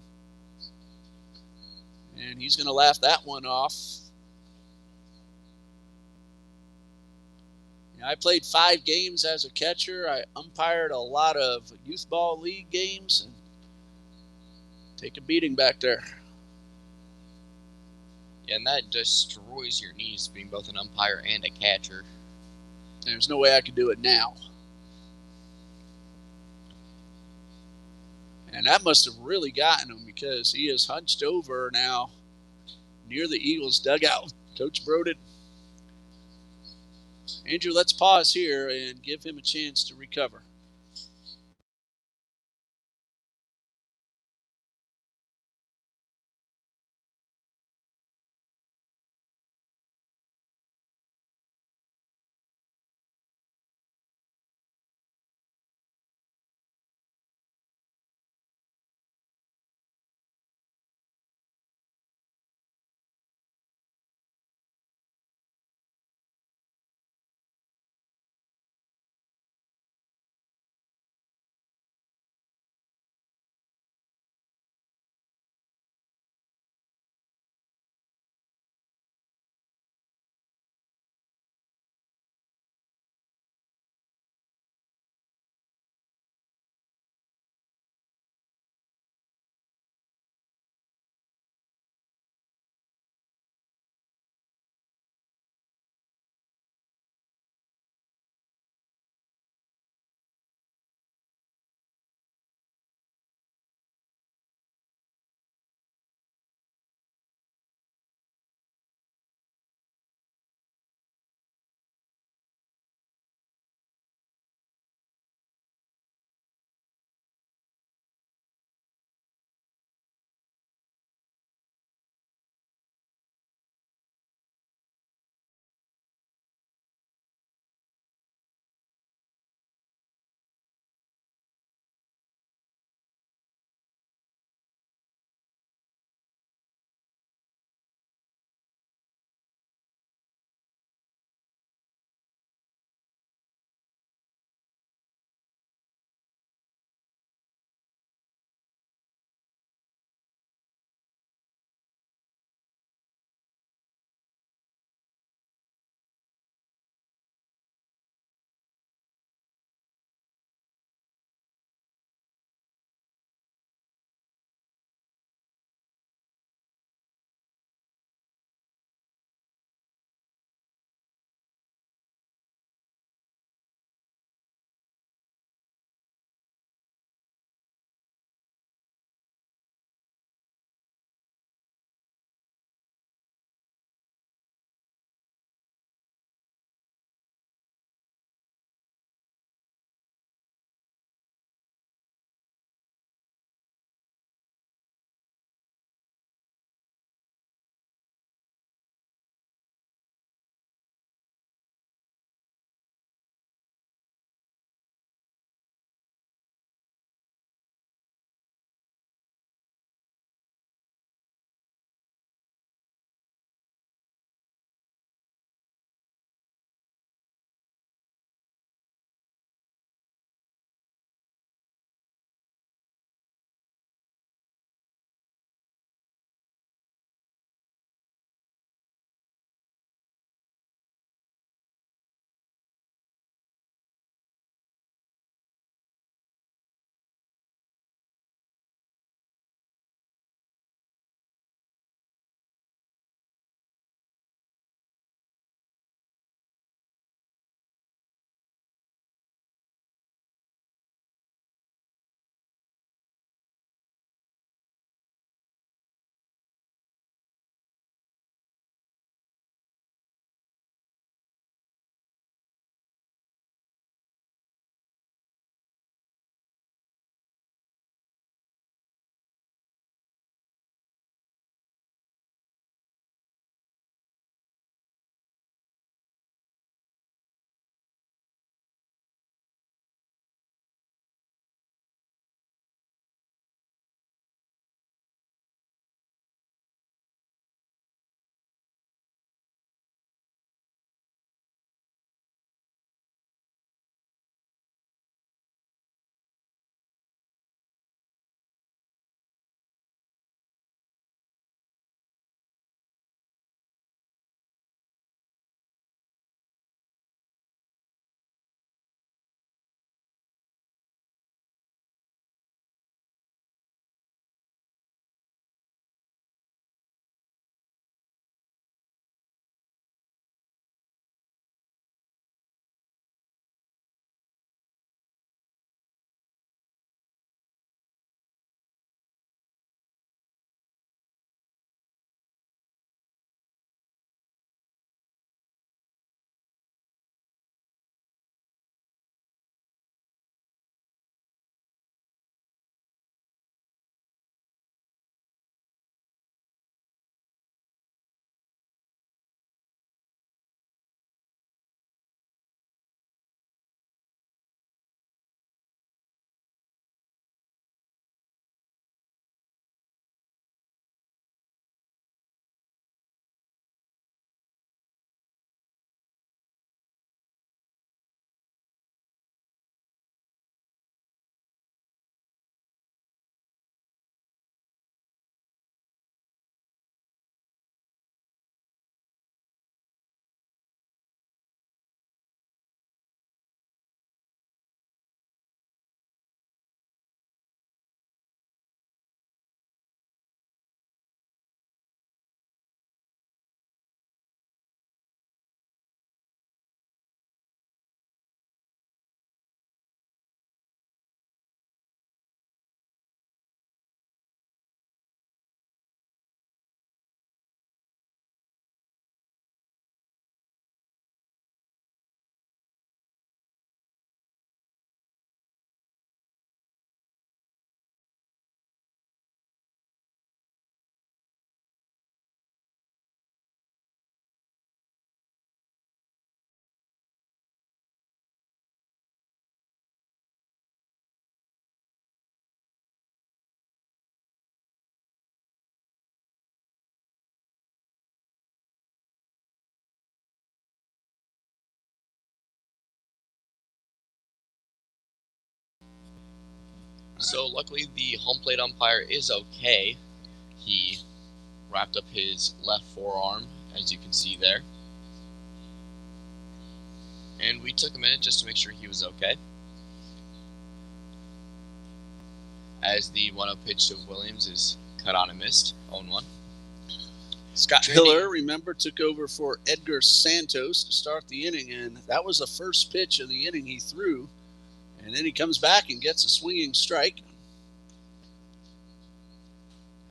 Speaker 1: And he's going to laugh that one off. I played 5 games as a catcher. I umpired a lot of youth ball league games. And take a beating back there.
Speaker 2: Yeah, and that destroys your knees, being both an umpire and a catcher.
Speaker 1: There's no way I could do it now. And that must have really gotten him, because he is hunched over now near the Eagles dugout. Coach Broden. Andrew, let's pause here and give him a chance to recover.
Speaker 2: So luckily the home plate umpire is okay. He wrapped up his left forearm, as you can see there. And we took a minute just to make sure he was okay. As the 1-0 pitch to Williams is cut on and missed, 0-1.
Speaker 1: Scott Hiller, remember, took over for Edgar Santos to start the inning, and that was the first pitch of the inning he threw. And then he comes back and gets a swinging strike.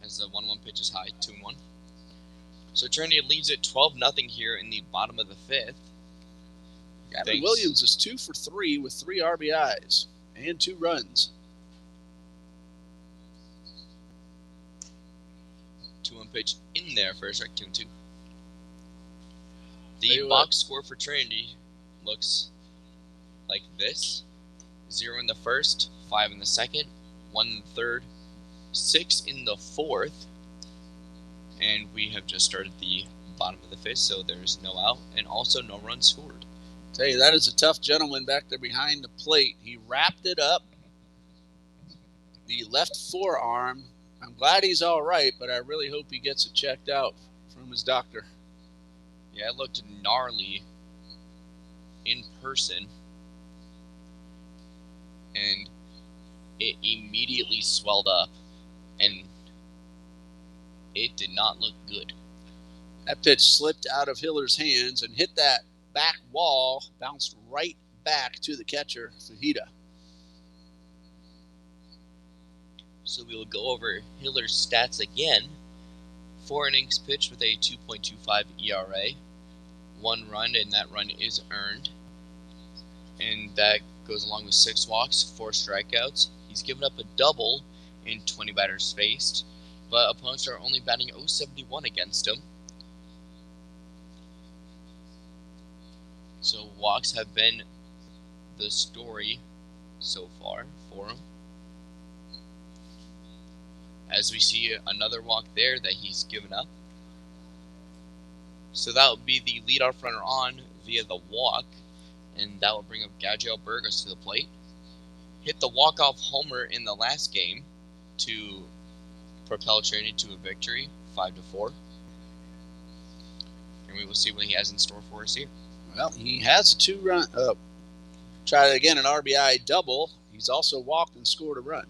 Speaker 2: As the 1-1 pitch is high, 2-1. So Trinity leads it 12-0 here in the bottom of the fifth.
Speaker 1: Gavin Williams is 2 for 3 with 3 RBIs and 2 runs.
Speaker 2: 2-1 pitch in there for a strike, 2-2. The box score for Trinity looks like this: 0 in the first, 5 in the second, 1 in the third, 6 in the fourth, and we have just started the bottom of the fifth, so there's no out and also no runs scored.
Speaker 1: Tell you, that is a tough gentleman back there behind the plate. He wrapped it up, the left forearm. I'm glad he's all right, but I really hope he gets it checked out from his doctor.
Speaker 2: Yeah, it looked gnarly in person, and it immediately swelled up, and it did not look good.
Speaker 1: That pitch slipped out of Hiller's hands and hit that back wall, bounced right back to the catcher, Fajita.
Speaker 2: So we will go over Hiller's stats again. 4 innings pitched with a 2.25 ERA. 1 run, and that run is earned. And that goes along with 6 walks, 4 strikeouts. He's given up a double in 20 batters faced, but opponents are only batting .071 against him. So walks have been the story so far for him. As we see another walk there that he's given up. So that will be the leadoff runner on via the walk, and that will bring up Gabriel Burgos to the plate. Hit the walk-off homer in the last game to propel Trinity to a victory, 5-4. And we will see what he has in store for us here.
Speaker 1: Well, he has a 2-run. Try it again, an RBI double. He's also walked and scored a run.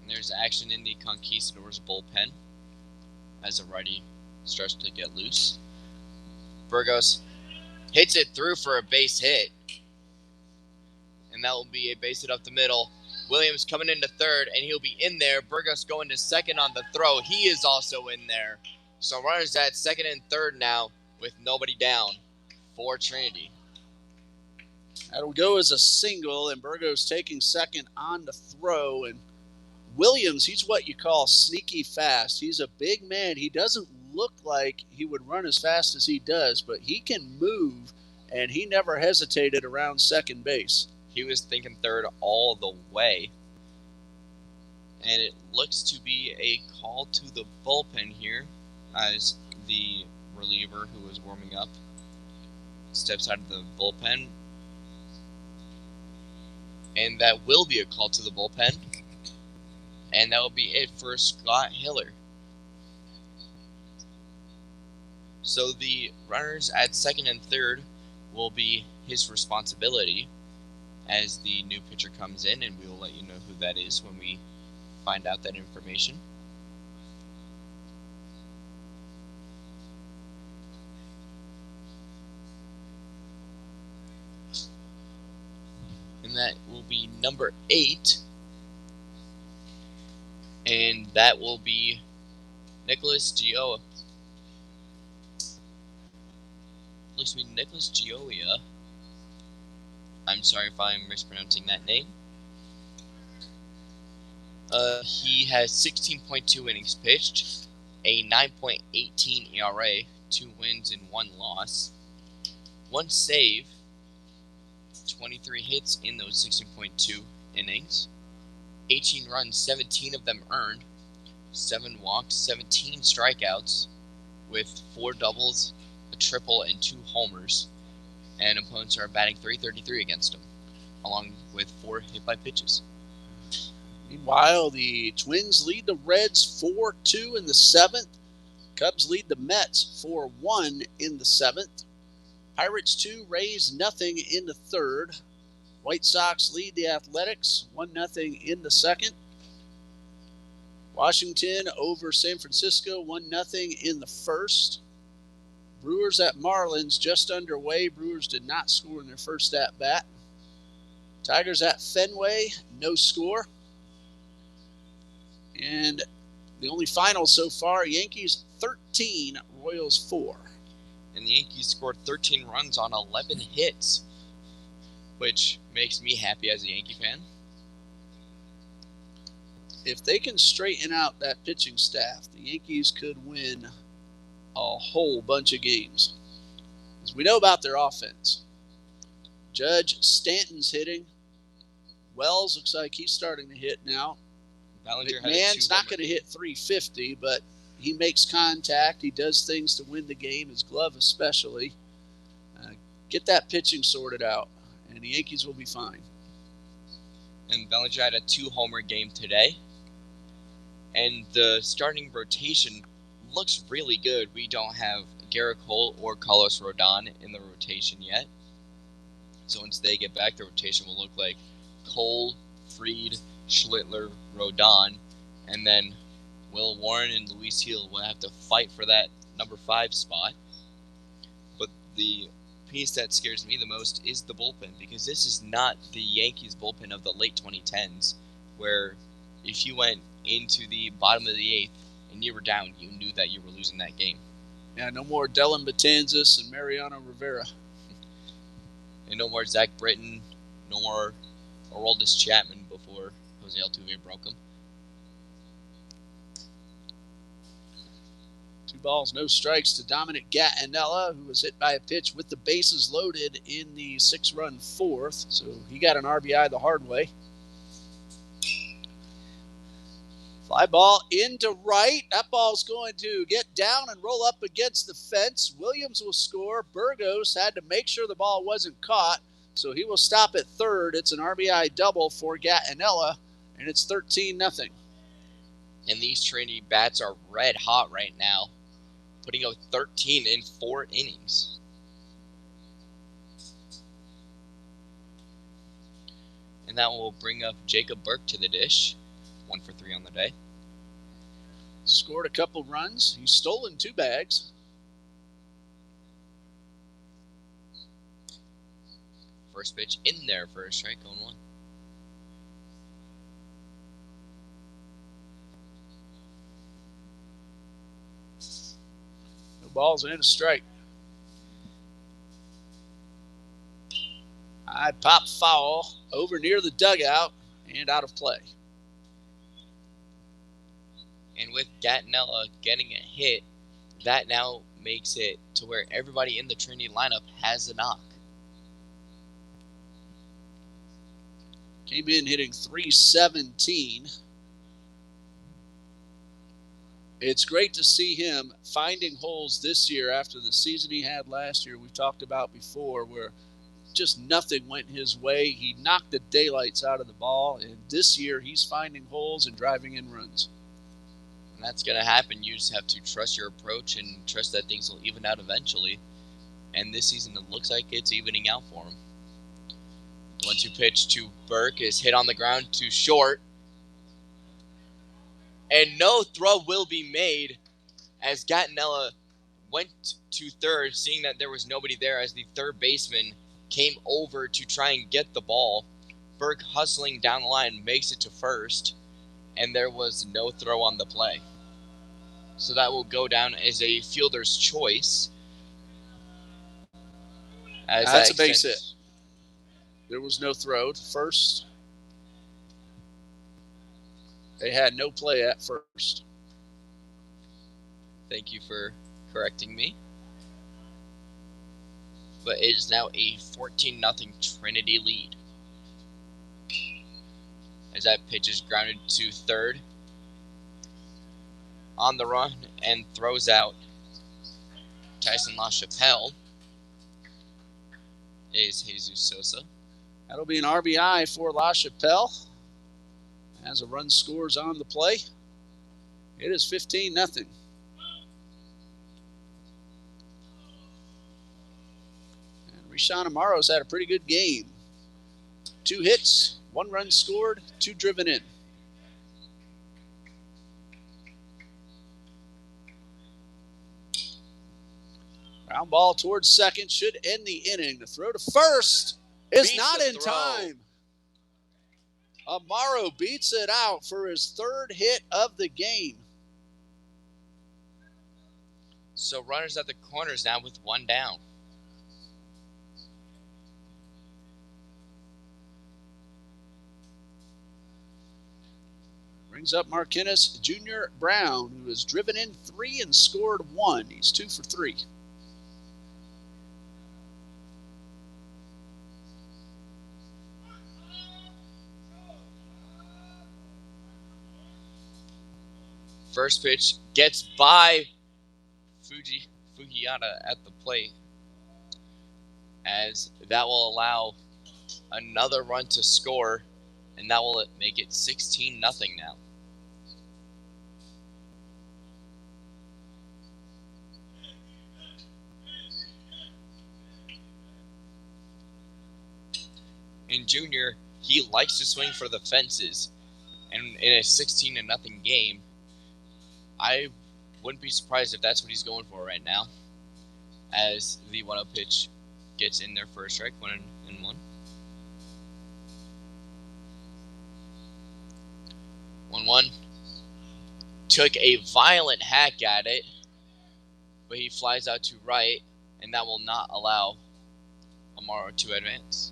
Speaker 2: There's action in the Conquistadors bullpen as a righty starts to get loose. Burgos hits it through for a base hit, and that will be a base hit up the middle. Williams coming into third, and he'll be in there. Burgos going to second on the throw. He is also in there. So runners at second and third now with nobody down for Trinity.
Speaker 1: That'll go as a single, and Burgos taking second on the throw. And Williams, he's what you call sneaky fast. He's a big man. He doesn't look like he would run as fast as he does, but he can move, and he never hesitated around second base.
Speaker 2: He was thinking third all the way. And it looks to be a call to the bullpen here as the reliever who was warming up steps out of the bullpen. And that will be a call to the bullpen. And that will be it for Scott Hiller. So the runners at second and third will be his responsibility as the new pitcher comes in, and we will let you know who that is when we find out that information. And that will be number 8. And that will be Nicholas Gioia. Looks to be Nicholas Gioia. I'm sorry if I'm mispronouncing that name. He has 16.2 innings pitched, a 9.18 ERA, 2 wins and 1 loss, 1 save, 23 hits in those 16.2 innings, 18 runs, 17 of them earned, 7 walks, 17 strikeouts, with 4 doubles, a triple, and 2 homers, and opponents are batting .333 against him, along with 4 hit by pitches.
Speaker 1: Meanwhile, the Twins lead the Reds 4-2 in the 7th. Cubs lead the Mets 4-1 in the 7th. Pirates 2, Rays nothing in the 3rd. White Sox lead the Athletics 1-0 in the 2nd. Washington over San Francisco 1-0 in the 1st. Brewers at Marlins just underway. Brewers did not score in their first at bat. Tigers at Fenway, no score. And the only final so far, Yankees 13, Royals 4.
Speaker 2: And the Yankees scored 13 runs on 11 hits, which makes me happy as a Yankee fan.
Speaker 1: If they can straighten out that pitching staff, the Yankees could win a whole bunch of games. As we know about their offense, Judge Stanton's hitting. Wells looks like he's starting to hit now. McMahon's not going to hit .350, but he makes contact. He does things to win the game, his glove especially. Get that pitching sorted out, and the Yankees will be fine.
Speaker 2: And Bellinger had a 2-homer game today. And the starting rotation looks really good. We don't have Garrett Cole or Carlos Rodon in the rotation yet. So once they get back, the rotation will look like Cole, Fried, Schlittler, Rodon, and then Will Warren and Luis Hill will have to fight for that number 5 spot. But the piece that scares me the most is the bullpen, because this is not the Yankees bullpen of the late 2010s, where if you went into the bottom of the 8th and you were down, you knew that you were losing that game.
Speaker 1: Yeah, no more Dylan Betances and Mariano Rivera.
Speaker 2: And no more Zach Britton, no more Aroldis Chapman before Jose Altuve broke him.
Speaker 1: 2 balls, no strikes to Dominic Gattinella, who was hit by a pitch with the bases loaded in the 6-run 4th. So he got an RBI the hard way. Fly ball into right. That ball's going to get down and roll up against the fence. Williams will score. Burgos had to make sure the ball wasn't caught, so he will stop at 3rd. It's an RBI double for Gattinella, and it's 13-0.
Speaker 2: And these Trinity bats are red hot right now, putting out 13 in 4 innings. And that will bring up Jacob Burke to the dish. 1 for 3 on the day.
Speaker 1: Scored a couple runs. He's stolen 2 bags.
Speaker 2: First pitch in there for a strike on 1.
Speaker 1: No balls and a strike. High pop foul over near the dugout and out of play.
Speaker 2: And with Gattinella getting a hit, that now makes it to where everybody in the Trinity lineup has a knock.
Speaker 1: Came in hitting .317. It's great to see him finding holes this year after the season he had last year. We've talked about before where just nothing went his way. He knocked the daylights out of the ball, and this year he's finding holes and driving in runs.
Speaker 2: And that's going to happen. You just have to trust your approach and trust that things will even out eventually. And this season, it looks like it's evening out for him. 1-2 pitch to Burke is hit on the ground to short. And no throw will be made as Gattinella went to 3rd, seeing that there was nobody there as the 3rd baseman came over to try and get the ball. Burke hustling down the line makes it to 1st. And there was no throw on the play. So that will go down as a fielder's choice.
Speaker 1: That's a base hit. There was no throw to 1st. They had no play at 1st.
Speaker 2: Thank you for correcting me. But it is now a 14-0 Trinity lead. As that pitch is grounded to 3rd. On the run and throws out. Tyson LaChapelle is Jesus Sosa.
Speaker 1: That'll be an RBI for LaChapelle. As a run scores on the play. It is 15-0. And Rishawn Amaro's had a pretty good game. 2 hits, 1 run scored, 2 driven in. Ground ball towards second, should end the inning. The throw to first is
Speaker 2: Beats
Speaker 1: not
Speaker 2: the
Speaker 1: in
Speaker 2: throw.
Speaker 1: time. Amaro beats it out for his 3rd hit of the game.
Speaker 2: So runners at the corners now with 1 down.
Speaker 1: Brings up Marquinez Jr. Brown, who has driven in 3 and scored 1. He's 2 for 3.
Speaker 2: First pitch gets by Fujiyata at the plate, as that will allow another run to score, and that will make it 16-0 now. In Junior, he likes to swing for the fences, and in a 16-0 game, I wouldn't be surprised if that's what he's going for right now, as the 1-0 pitch gets in there for a strike, 1-1. Took a violent hack at it, but he flies out to right, and that will not allow Amaro to advance.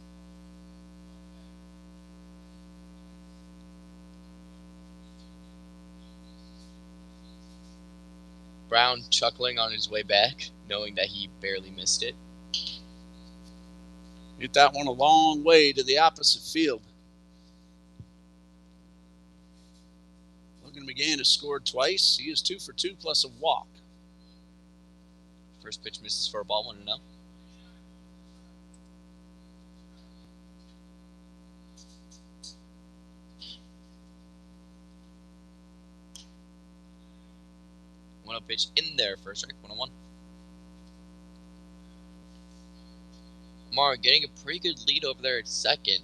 Speaker 2: Brown chuckling on his way back, knowing that he barely missed it.
Speaker 1: Hit that one a long way to the opposite field. Logan McGann has scored twice. He is 2 for 2 plus a walk.
Speaker 2: First pitch misses for a ball, 1-0. Pitch in there for a strike, 1-1. Amaro getting a pretty good lead over there at second,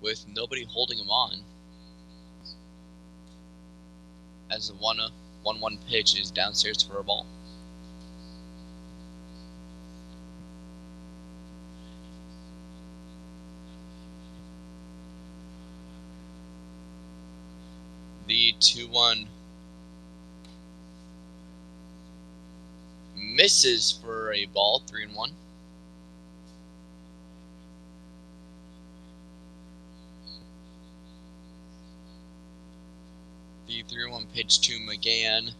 Speaker 2: with nobody holding him on, as the 1-1 pitch is downstairs for a ball. The 2-1 misses for a ball, 3-1. The 3-1 pitch to McGann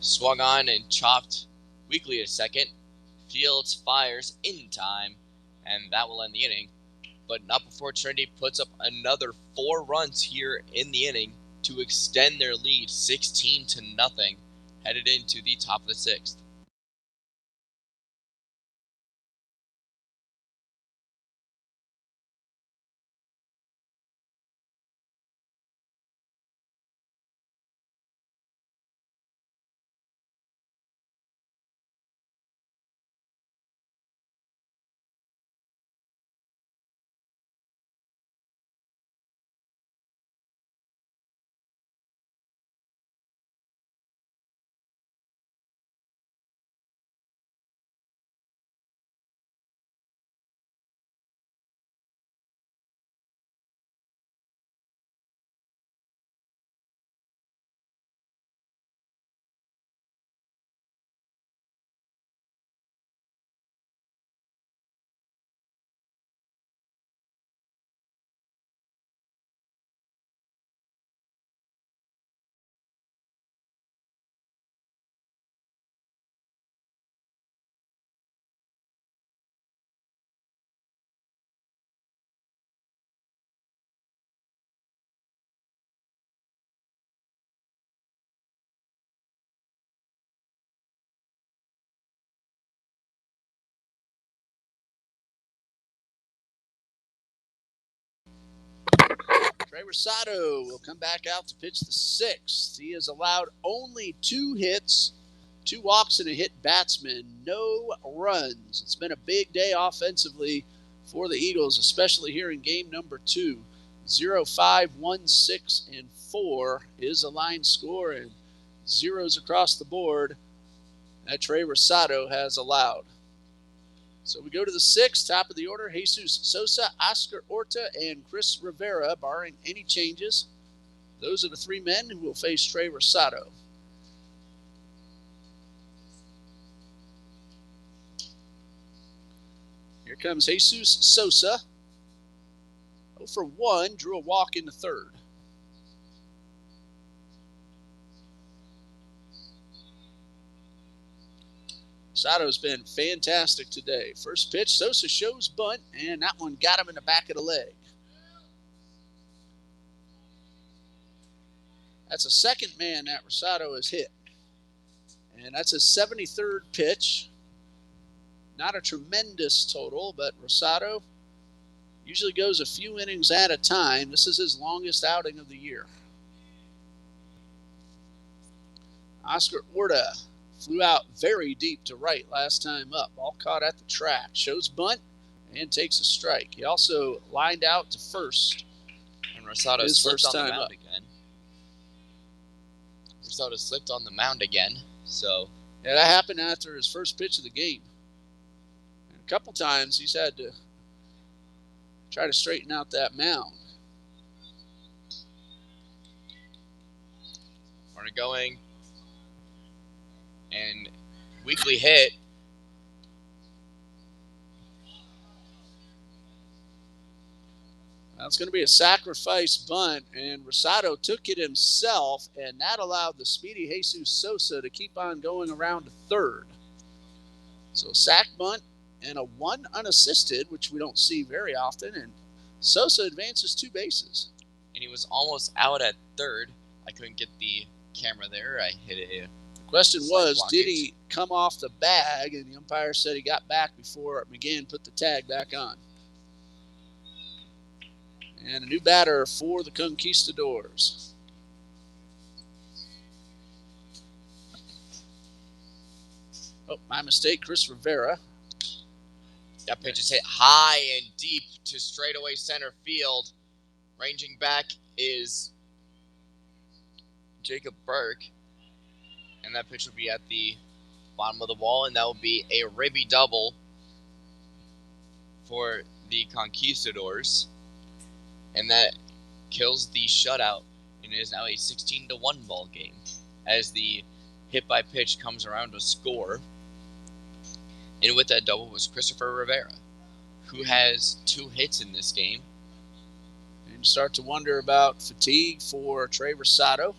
Speaker 2: swung on and chopped weakly at second. Fields fires in time, and that will end the inning, but not before Trinity puts up another 4 runs here in the inning to extend their lead 16-0, headed into the top of the 6th.
Speaker 1: Trey Rosado will come back out to pitch the sixth. He has allowed only 2 hits, 2 walks, and a hit batsman. No runs. It's been a big day offensively for the Eagles, especially here in game number 2. 0-5, 1-6, and 4 is a line score, and zeros across the board that Trey Rosado has allowed. So we go to the sixth, top of the order, Jesus Sosa, Oscar Orta, and Chris Rivera, barring any changes. Those are the 3 men who will face Trey Rosado. Here comes Jesus Sosa. 0 for 1, drew a walk in the third. Rosado's been fantastic today. First pitch, Sosa shows bunt, and that one got him in the back of the leg. That's a second man that Rosado has hit. And that's his 73rd pitch. Not a tremendous total, but Rosado usually goes a few innings at a time. This is his longest outing of the year. Oscar Orta flew out very deep to right last time up. Ball caught at the track. Shows bunt and takes a strike. He also lined out to first.
Speaker 2: And Rosado slipped on the mound again. Rosado slipped on the mound again. So
Speaker 1: yeah, that happened after his first pitch of the game. And a couple times he's had to try to straighten out that mound.
Speaker 2: Runner going. And weakly hit.
Speaker 1: That's going to be a sacrifice bunt, and Rosado took it himself, and that allowed the speedy Jesus Sosa to keep on going around to third. So sack bunt and a 1 unassisted, which we don't see very often, and Sosa advances 2 bases.
Speaker 2: And he was almost out at third. I couldn't get the camera there. I hit it.
Speaker 1: The question was, did he come off the bag? And the umpire said he got back before McGann put the tag back on. And a new batter for the Conquistadors. Oh, my mistake, Chris Rivera.
Speaker 2: That pitch is hit high and deep to straightaway center field. Ranging back is Jacob Burke. And that pitch will be at the bottom of the wall, and that will be a ribby double for the Conquistadors. And that kills the shutout, and it is now a 16-1 ball game as the hit by pitch comes around to score. And with that double was Christopher Rivera, who has 2 hits in this game.
Speaker 1: And you start to wonder about fatigue for Trey Rosado.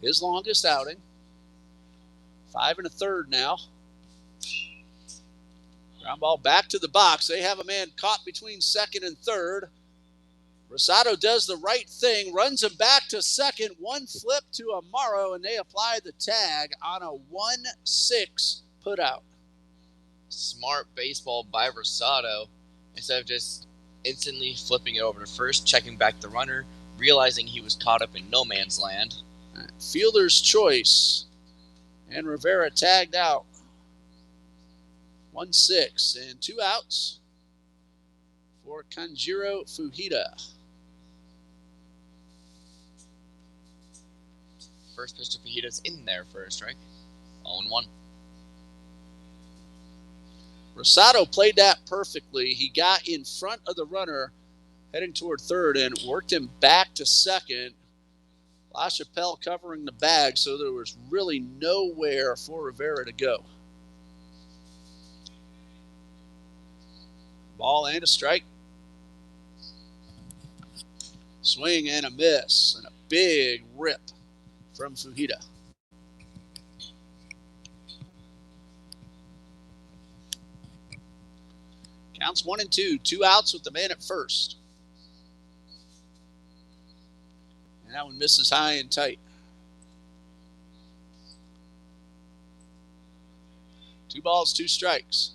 Speaker 1: His longest outing. 5 1/3 now. Ground ball back to the box. They have a man caught between second and third. Rosado does the right thing, runs him back to second. 1 flip to Amaro, and they apply the tag on a 1-6 putout.
Speaker 2: Smart baseball by Rosado. Instead of just instantly flipping it over to first, checking back the runner, realizing he was caught up in no man's land.
Speaker 1: Right. Fielder's choice. And Rivera tagged out. 1-6 and 2 outs for Kanjiro Fujita.
Speaker 2: First pitch to Fujita's in there for a strike. 0-1.
Speaker 1: Rosado played that perfectly. He got in front of the runner heading toward third and worked him back to second. LaChapelle covering the bag, so there was really nowhere for Rivera to go. Ball and a strike. Swing and a miss, and a big rip from Fujita. Counts 1-2, 2 outs with the man at first. And that one misses high and tight. 2 balls, 2 strikes.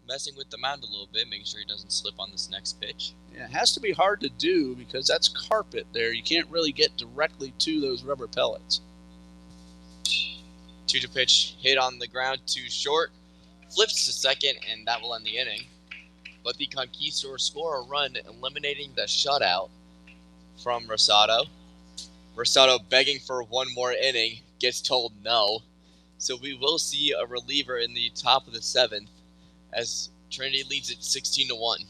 Speaker 2: messing with the mound a little bit, making sure he doesn't slip on this next pitch.
Speaker 1: Yeah, it has to be hard to do because that's carpet there. You can't really get directly to those rubber pellets.
Speaker 2: 2-2 pitch, hit on the ground, too short, flips to second, and that will end the inning. But the Conquistadors score a run, eliminating the shutout from Rosado. Rosado begging for one more inning, gets told no. So we will see a reliever in the top of the 7th as Trinity leads it 16-1.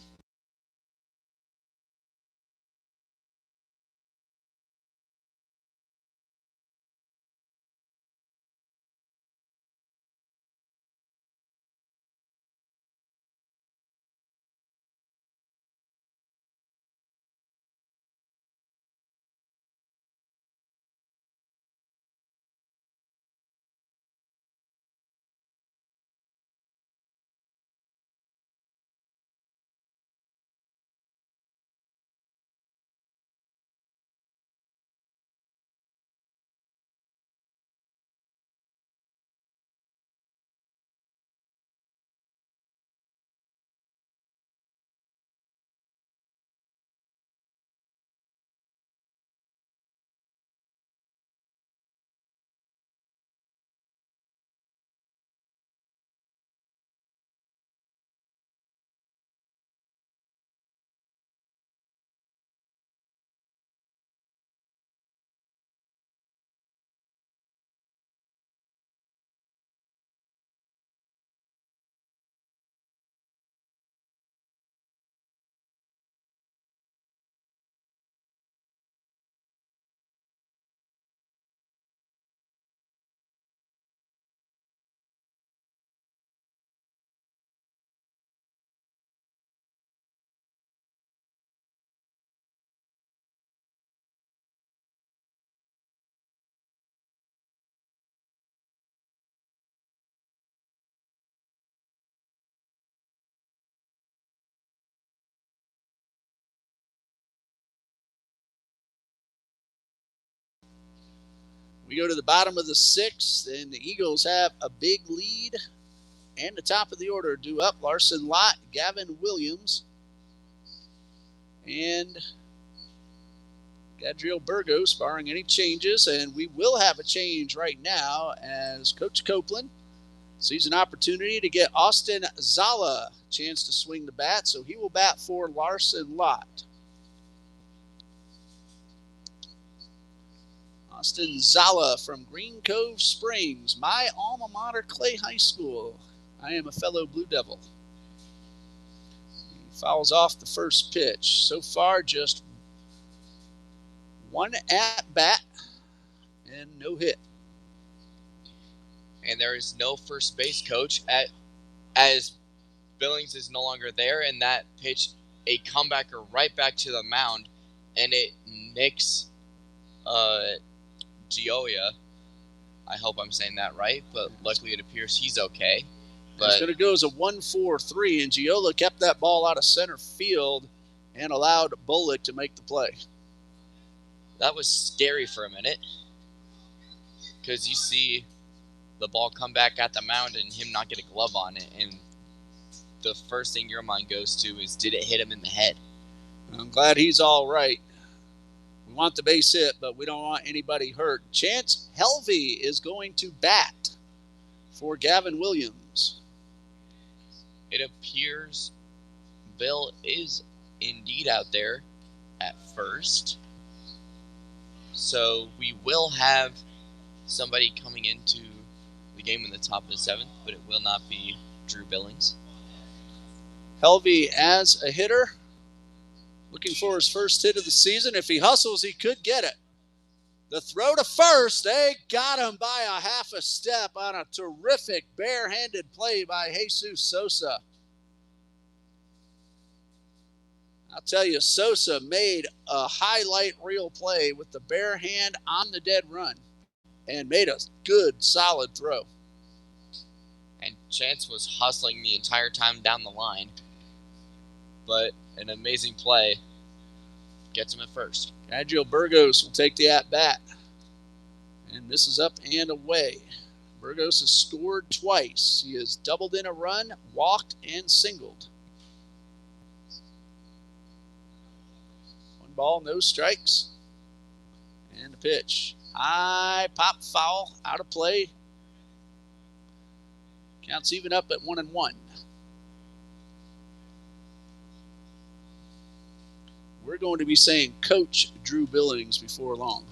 Speaker 1: We go to the bottom of the 6th, and the Eagles have a big lead. And the top of the order due up: Larson Lott, Gavin Williams, and Gadriel Burgos, barring any changes. And we will have a change right now as Coach Copeland sees an opportunity to get Austin Zala a chance to swing the bat, so he will bat for Larson Lott. Austin Zala from Green Cove Springs, my alma mater, Clay High School. I am a fellow Blue Devil. He fouls off the first pitch. So far, just one at-bat and no hit.
Speaker 2: And there is no first base coach as Billings is no longer there, and that pitch, a comebacker right back to the mound, and it nicks Gioia. I hope I'm saying that right, but luckily it appears he's okay.
Speaker 1: But it's going to go as a 1-4-3, and Gioia kept that ball out of center field and allowed Bullock to make the play.
Speaker 2: That was scary for a minute because you see the ball come back at the mound and him not get a glove on it, and the first thing your mind goes to is, did it hit him in the head?
Speaker 1: I'm glad he's all right. We want the base hit, but we don't want anybody hurt. Chance Helvey is going to bat for Gavin Williams.
Speaker 2: It appears Bill is indeed out there at first. So we will have somebody coming into the game in the top of the 7th, but it will not be Drew Billings.
Speaker 1: Helvey as a hitter, looking for his first hit of the season. If he hustles, he could get it. The throw to first, they got him by a half a step on a terrific barehanded play by Jesus Sosa. I'll tell you, Sosa made a highlight reel play with the bare hand on the dead run and made a good, solid throw.
Speaker 2: And Chance was hustling the entire time down the line. But an amazing play gets him at first.
Speaker 1: Gadriel Burgos will take the at-bat. And this is up and away. Burgos has scored twice. He has doubled in a run, walked, and singled. 1 ball, no strikes. And the pitch. High pop foul, out of play. Counts even up at 1-1. We're going to be saying Coach Drew Billings before long.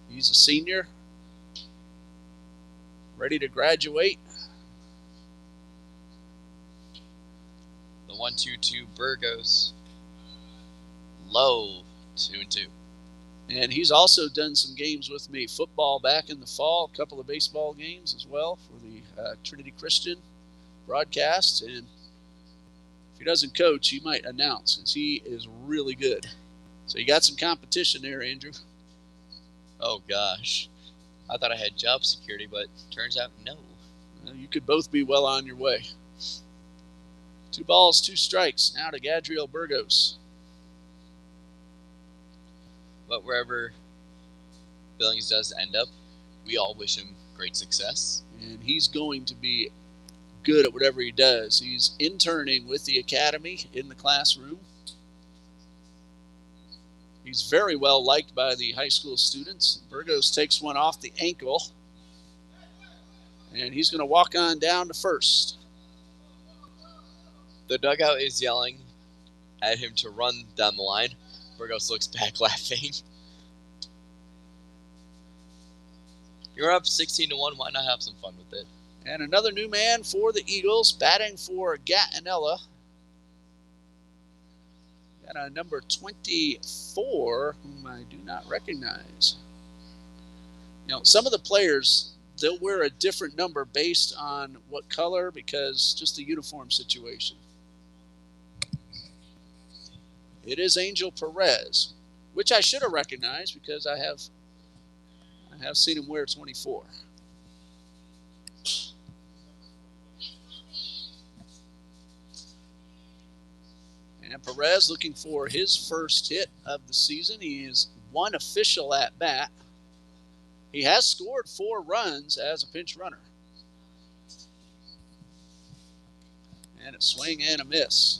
Speaker 1: He's a senior, ready to graduate.
Speaker 2: The 1-2-2 Burgos. Low, 2-2.
Speaker 1: And he's also done some games with me. Football back in the fall, a couple of baseball games as well for the Trinity Christian broadcasts. And if he doesn't coach, he might announce, because he is really good. So you got some competition there, Andrew.
Speaker 2: Oh, gosh. I thought I had job security, but turns out no.
Speaker 1: You could both be well on your way. 2 balls, 2 strikes. Now to Gadriel Burgos.
Speaker 2: But wherever Billings does end up, we all wish him great success.
Speaker 1: And he's going to be good at whatever he does. He's interning with the academy in the classroom. He's very well liked by the high school students. Burgos takes one off the ankle. And he's going to walk on down to first.
Speaker 2: The dugout is yelling at him to run down the line. Burgos looks back laughing. You're up 16-1. Why not have some fun with it?
Speaker 1: And another new man for the Eagles, batting for Gatinella. Got a number 24, whom I do not recognize. You know, some of the players, they'll wear a different number based on what color, because just the uniform situation. It is Angel Perez, which I should have recognized because I have seen him wear 24. And Perez looking for his first hit of the season. He is 1 official at bat. He has scored 4 runs as a pinch runner. And a swing and a miss.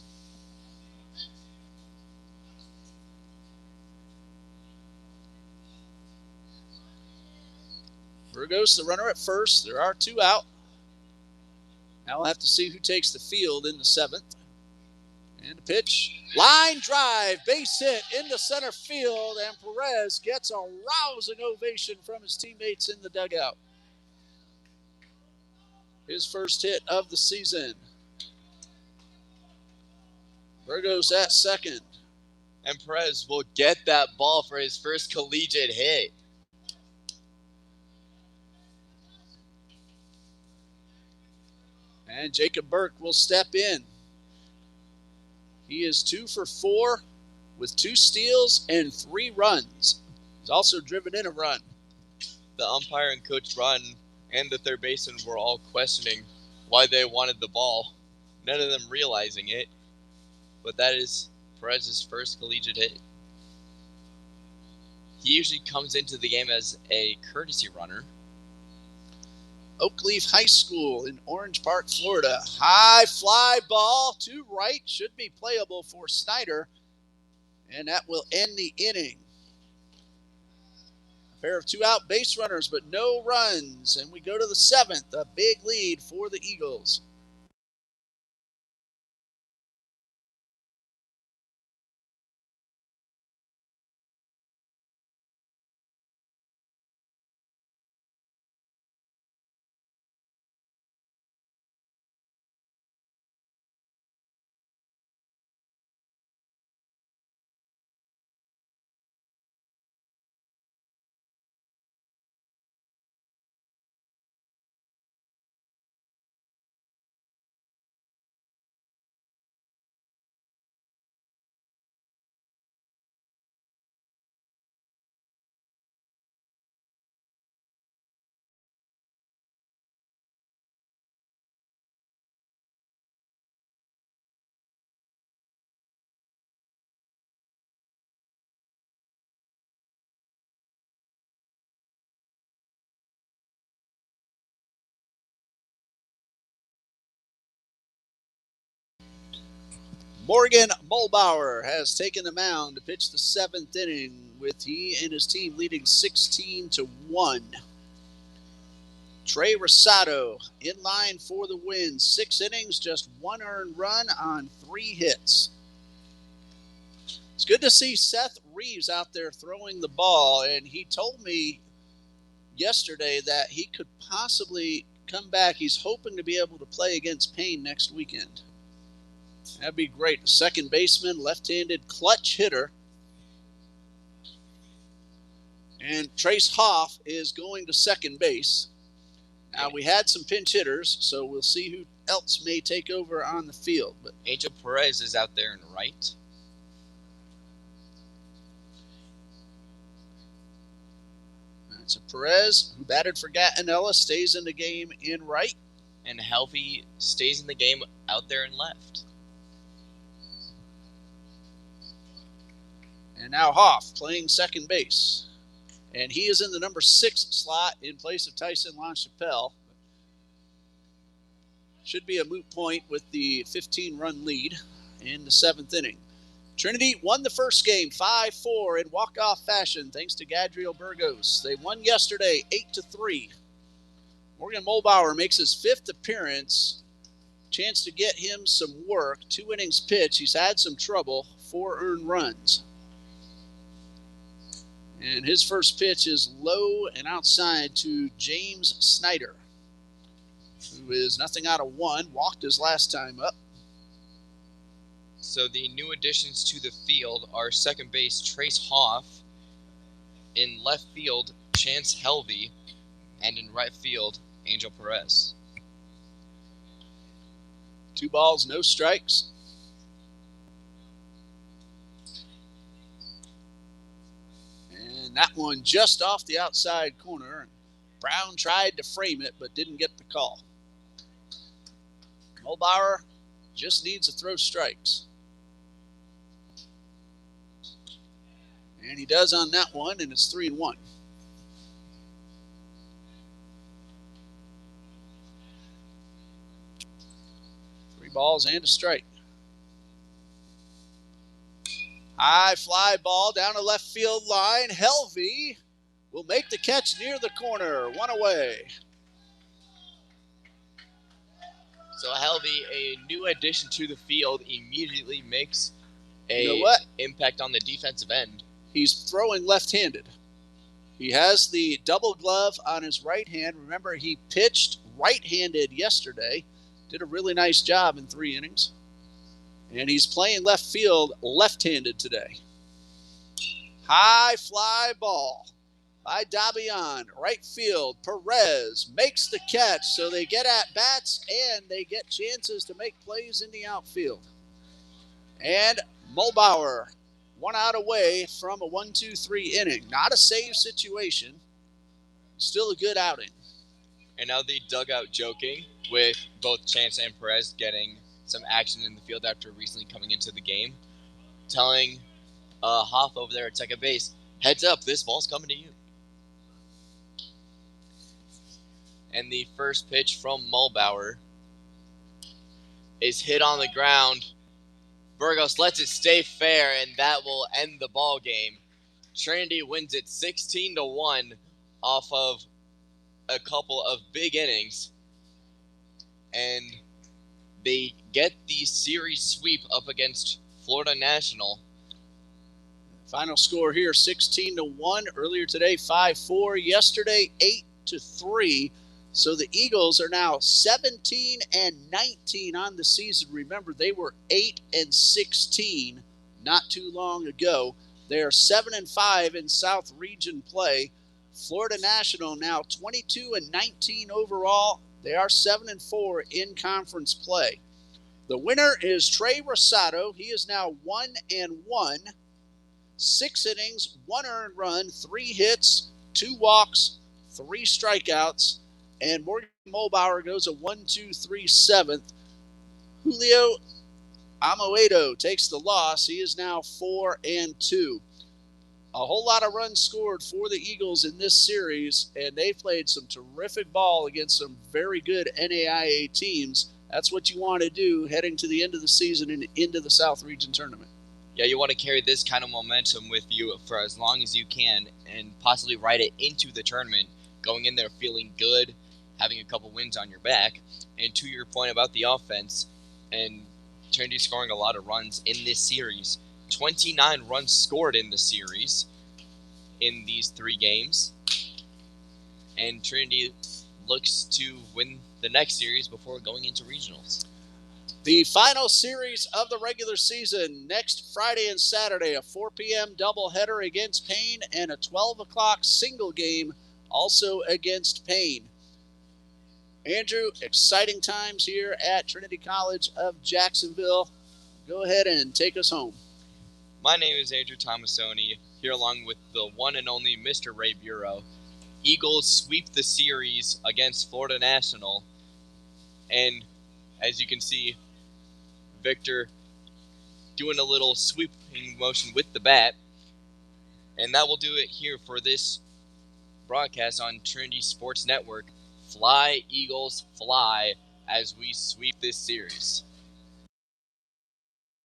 Speaker 1: Burgos, the runner at first. There are 2 out. Now we'll have to see who takes the field in the 7th. And the pitch. Line drive, base hit into center field, and Perez gets a rousing ovation from his teammates in the dugout. His first hit of the season. Burgos at second.
Speaker 2: And Perez will get that ball for his first collegiate hit.
Speaker 1: And Jacob Burke will step in. He is 2 for 4 with 2 steals and 3 runs. He's also driven in a run.
Speaker 2: The umpire and Coach Run and the third baseman were all questioning why they wanted the ball. None of them realizing it. But that is Perez's first collegiate hit. He usually comes into the game as a courtesy runner.
Speaker 1: Oakleaf High School in Orange Park, Florida. High fly ball to right. Should be playable for Snyder. And that will end the inning. A pair of 2 out base runners, but no runs. And we go to the 7th. A big lead for the Eagles. Morgan Mulbauer has taken the mound to pitch the 7th inning, with he and his team leading 16-1. Trey Rosado in line for the win. 6 innings, just 1 earned run on 3 hits. It's good to see Seth Reeves out there throwing the ball, and he told me yesterday that he could possibly come back. He's hoping to be able to play against Payne next weekend. That'd be great. The second baseman, left-handed clutch hitter. And Trace Hoff is going to second base. Now, we had some pinch hitters, so we'll see who else may take over on the field. But
Speaker 2: Angel Perez is out there in right.
Speaker 1: So Perez, who batted for Gatinella, stays in the game in right.
Speaker 2: And Helvey stays in the game out there in left.
Speaker 1: And now Hoff playing second base. And he is in the number 6 slot in place of Tyson LaChapelle. Should be a moot point with the 15-run lead in the 7th inning. Trinity won the first game 5-4 in walk-off fashion thanks to Gadriel Burgos. They won yesterday 8-3. Morgan Mulbauer makes his 5th appearance. Chance to get him some work. 2 innings pitched. He's had some trouble. 4 earned runs. And his first pitch is low and outside to James Snyder, who is nothing out of 1. Walked his last time up.
Speaker 2: So the new additions to the field are second base Trace Hoff, in left field Chance Helvey, and in right field Angel Perez.
Speaker 1: 2 balls, no strikes. And that one just off the outside corner. Brown tried to frame it but didn't get the call. Mulbauer just needs to throw strikes. And he does on that one, and it's 3-1. Three balls and a strike. High fly ball down the left field line. Helvey will make the catch near the corner. 1 away.
Speaker 2: So Helvey, a new addition to the field, immediately makes a impact on the defensive end.
Speaker 1: He's throwing left-handed. He has the double glove on his right hand. Remember, he pitched right-handed yesterday. Did a really nice job in 3 innings. And he's playing left field left-handed today. High fly ball by Dabian. Right field, Perez makes the catch. So they get at-bats and they get chances to make plays in the outfield. And Mulbauer, 1 out away from a 1-2-3 inning. Not a save situation. Still a good outing.
Speaker 2: And now the dugout joking with both Chance and Perez getting some action in the field after recently coming into the game. Telling Hoff over there at second base, heads up, this ball's coming to you. And the first pitch from Mulbauer is hit on the ground. Burgos lets it stay fair, and that will end the ball game. Trinity wins it 16-1 off of a couple of big innings, and they get the series sweep up against Florida National.
Speaker 1: Final score here, 16-1. Earlier today, 5-4. Yesterday, 8-3. So the Eagles are now 17-19 on the season. Remember, they were 8-16 not too long ago. They are 7-5 in South Region play. Florida National now 22-19 overall. They are 7-4 in conference play. The winner is Trey Rosado. He is now 1-1. 6 innings, 1 earned run, 3 hits, 2 walks, 3 strikeouts. And Morgan Mulbauer goes a 1-2-3 7th. Julio Amoedo takes the loss. He is now 4-2. A whole lot of runs scored for the Eagles in this series, and they played some terrific ball against some very good NAIA teams. That's what you want to do heading to the end of the season and into the South Region Tournament.
Speaker 2: Yeah, you want to carry this kind of momentum with you for as long as you can and possibly ride it into the tournament, going in there feeling good, having a couple wins on your back. And to your point about the offense, and Trinity scoring a lot of runs in this series, 29 runs scored in the series in these 3 games. And Trinity looks to win the next series before going into regionals.
Speaker 1: The final series of the regular season next Friday and Saturday, a 4 p.m. doubleheader against Payne and a 12 o'clock single game also against Payne. Andrew, exciting times here at Trinity College of Jacksonville. Go ahead and take us home.
Speaker 2: My name is Andrew Tomasoni, here along with the one and only Mr. Ray Bureau. Eagles sweep the series against Florida National, and as you can see, Victor doing a little sweeping motion with the bat. And that will do it here for this broadcast on Trinity Sports Network. Fly, Eagles, fly, as we sweep this series.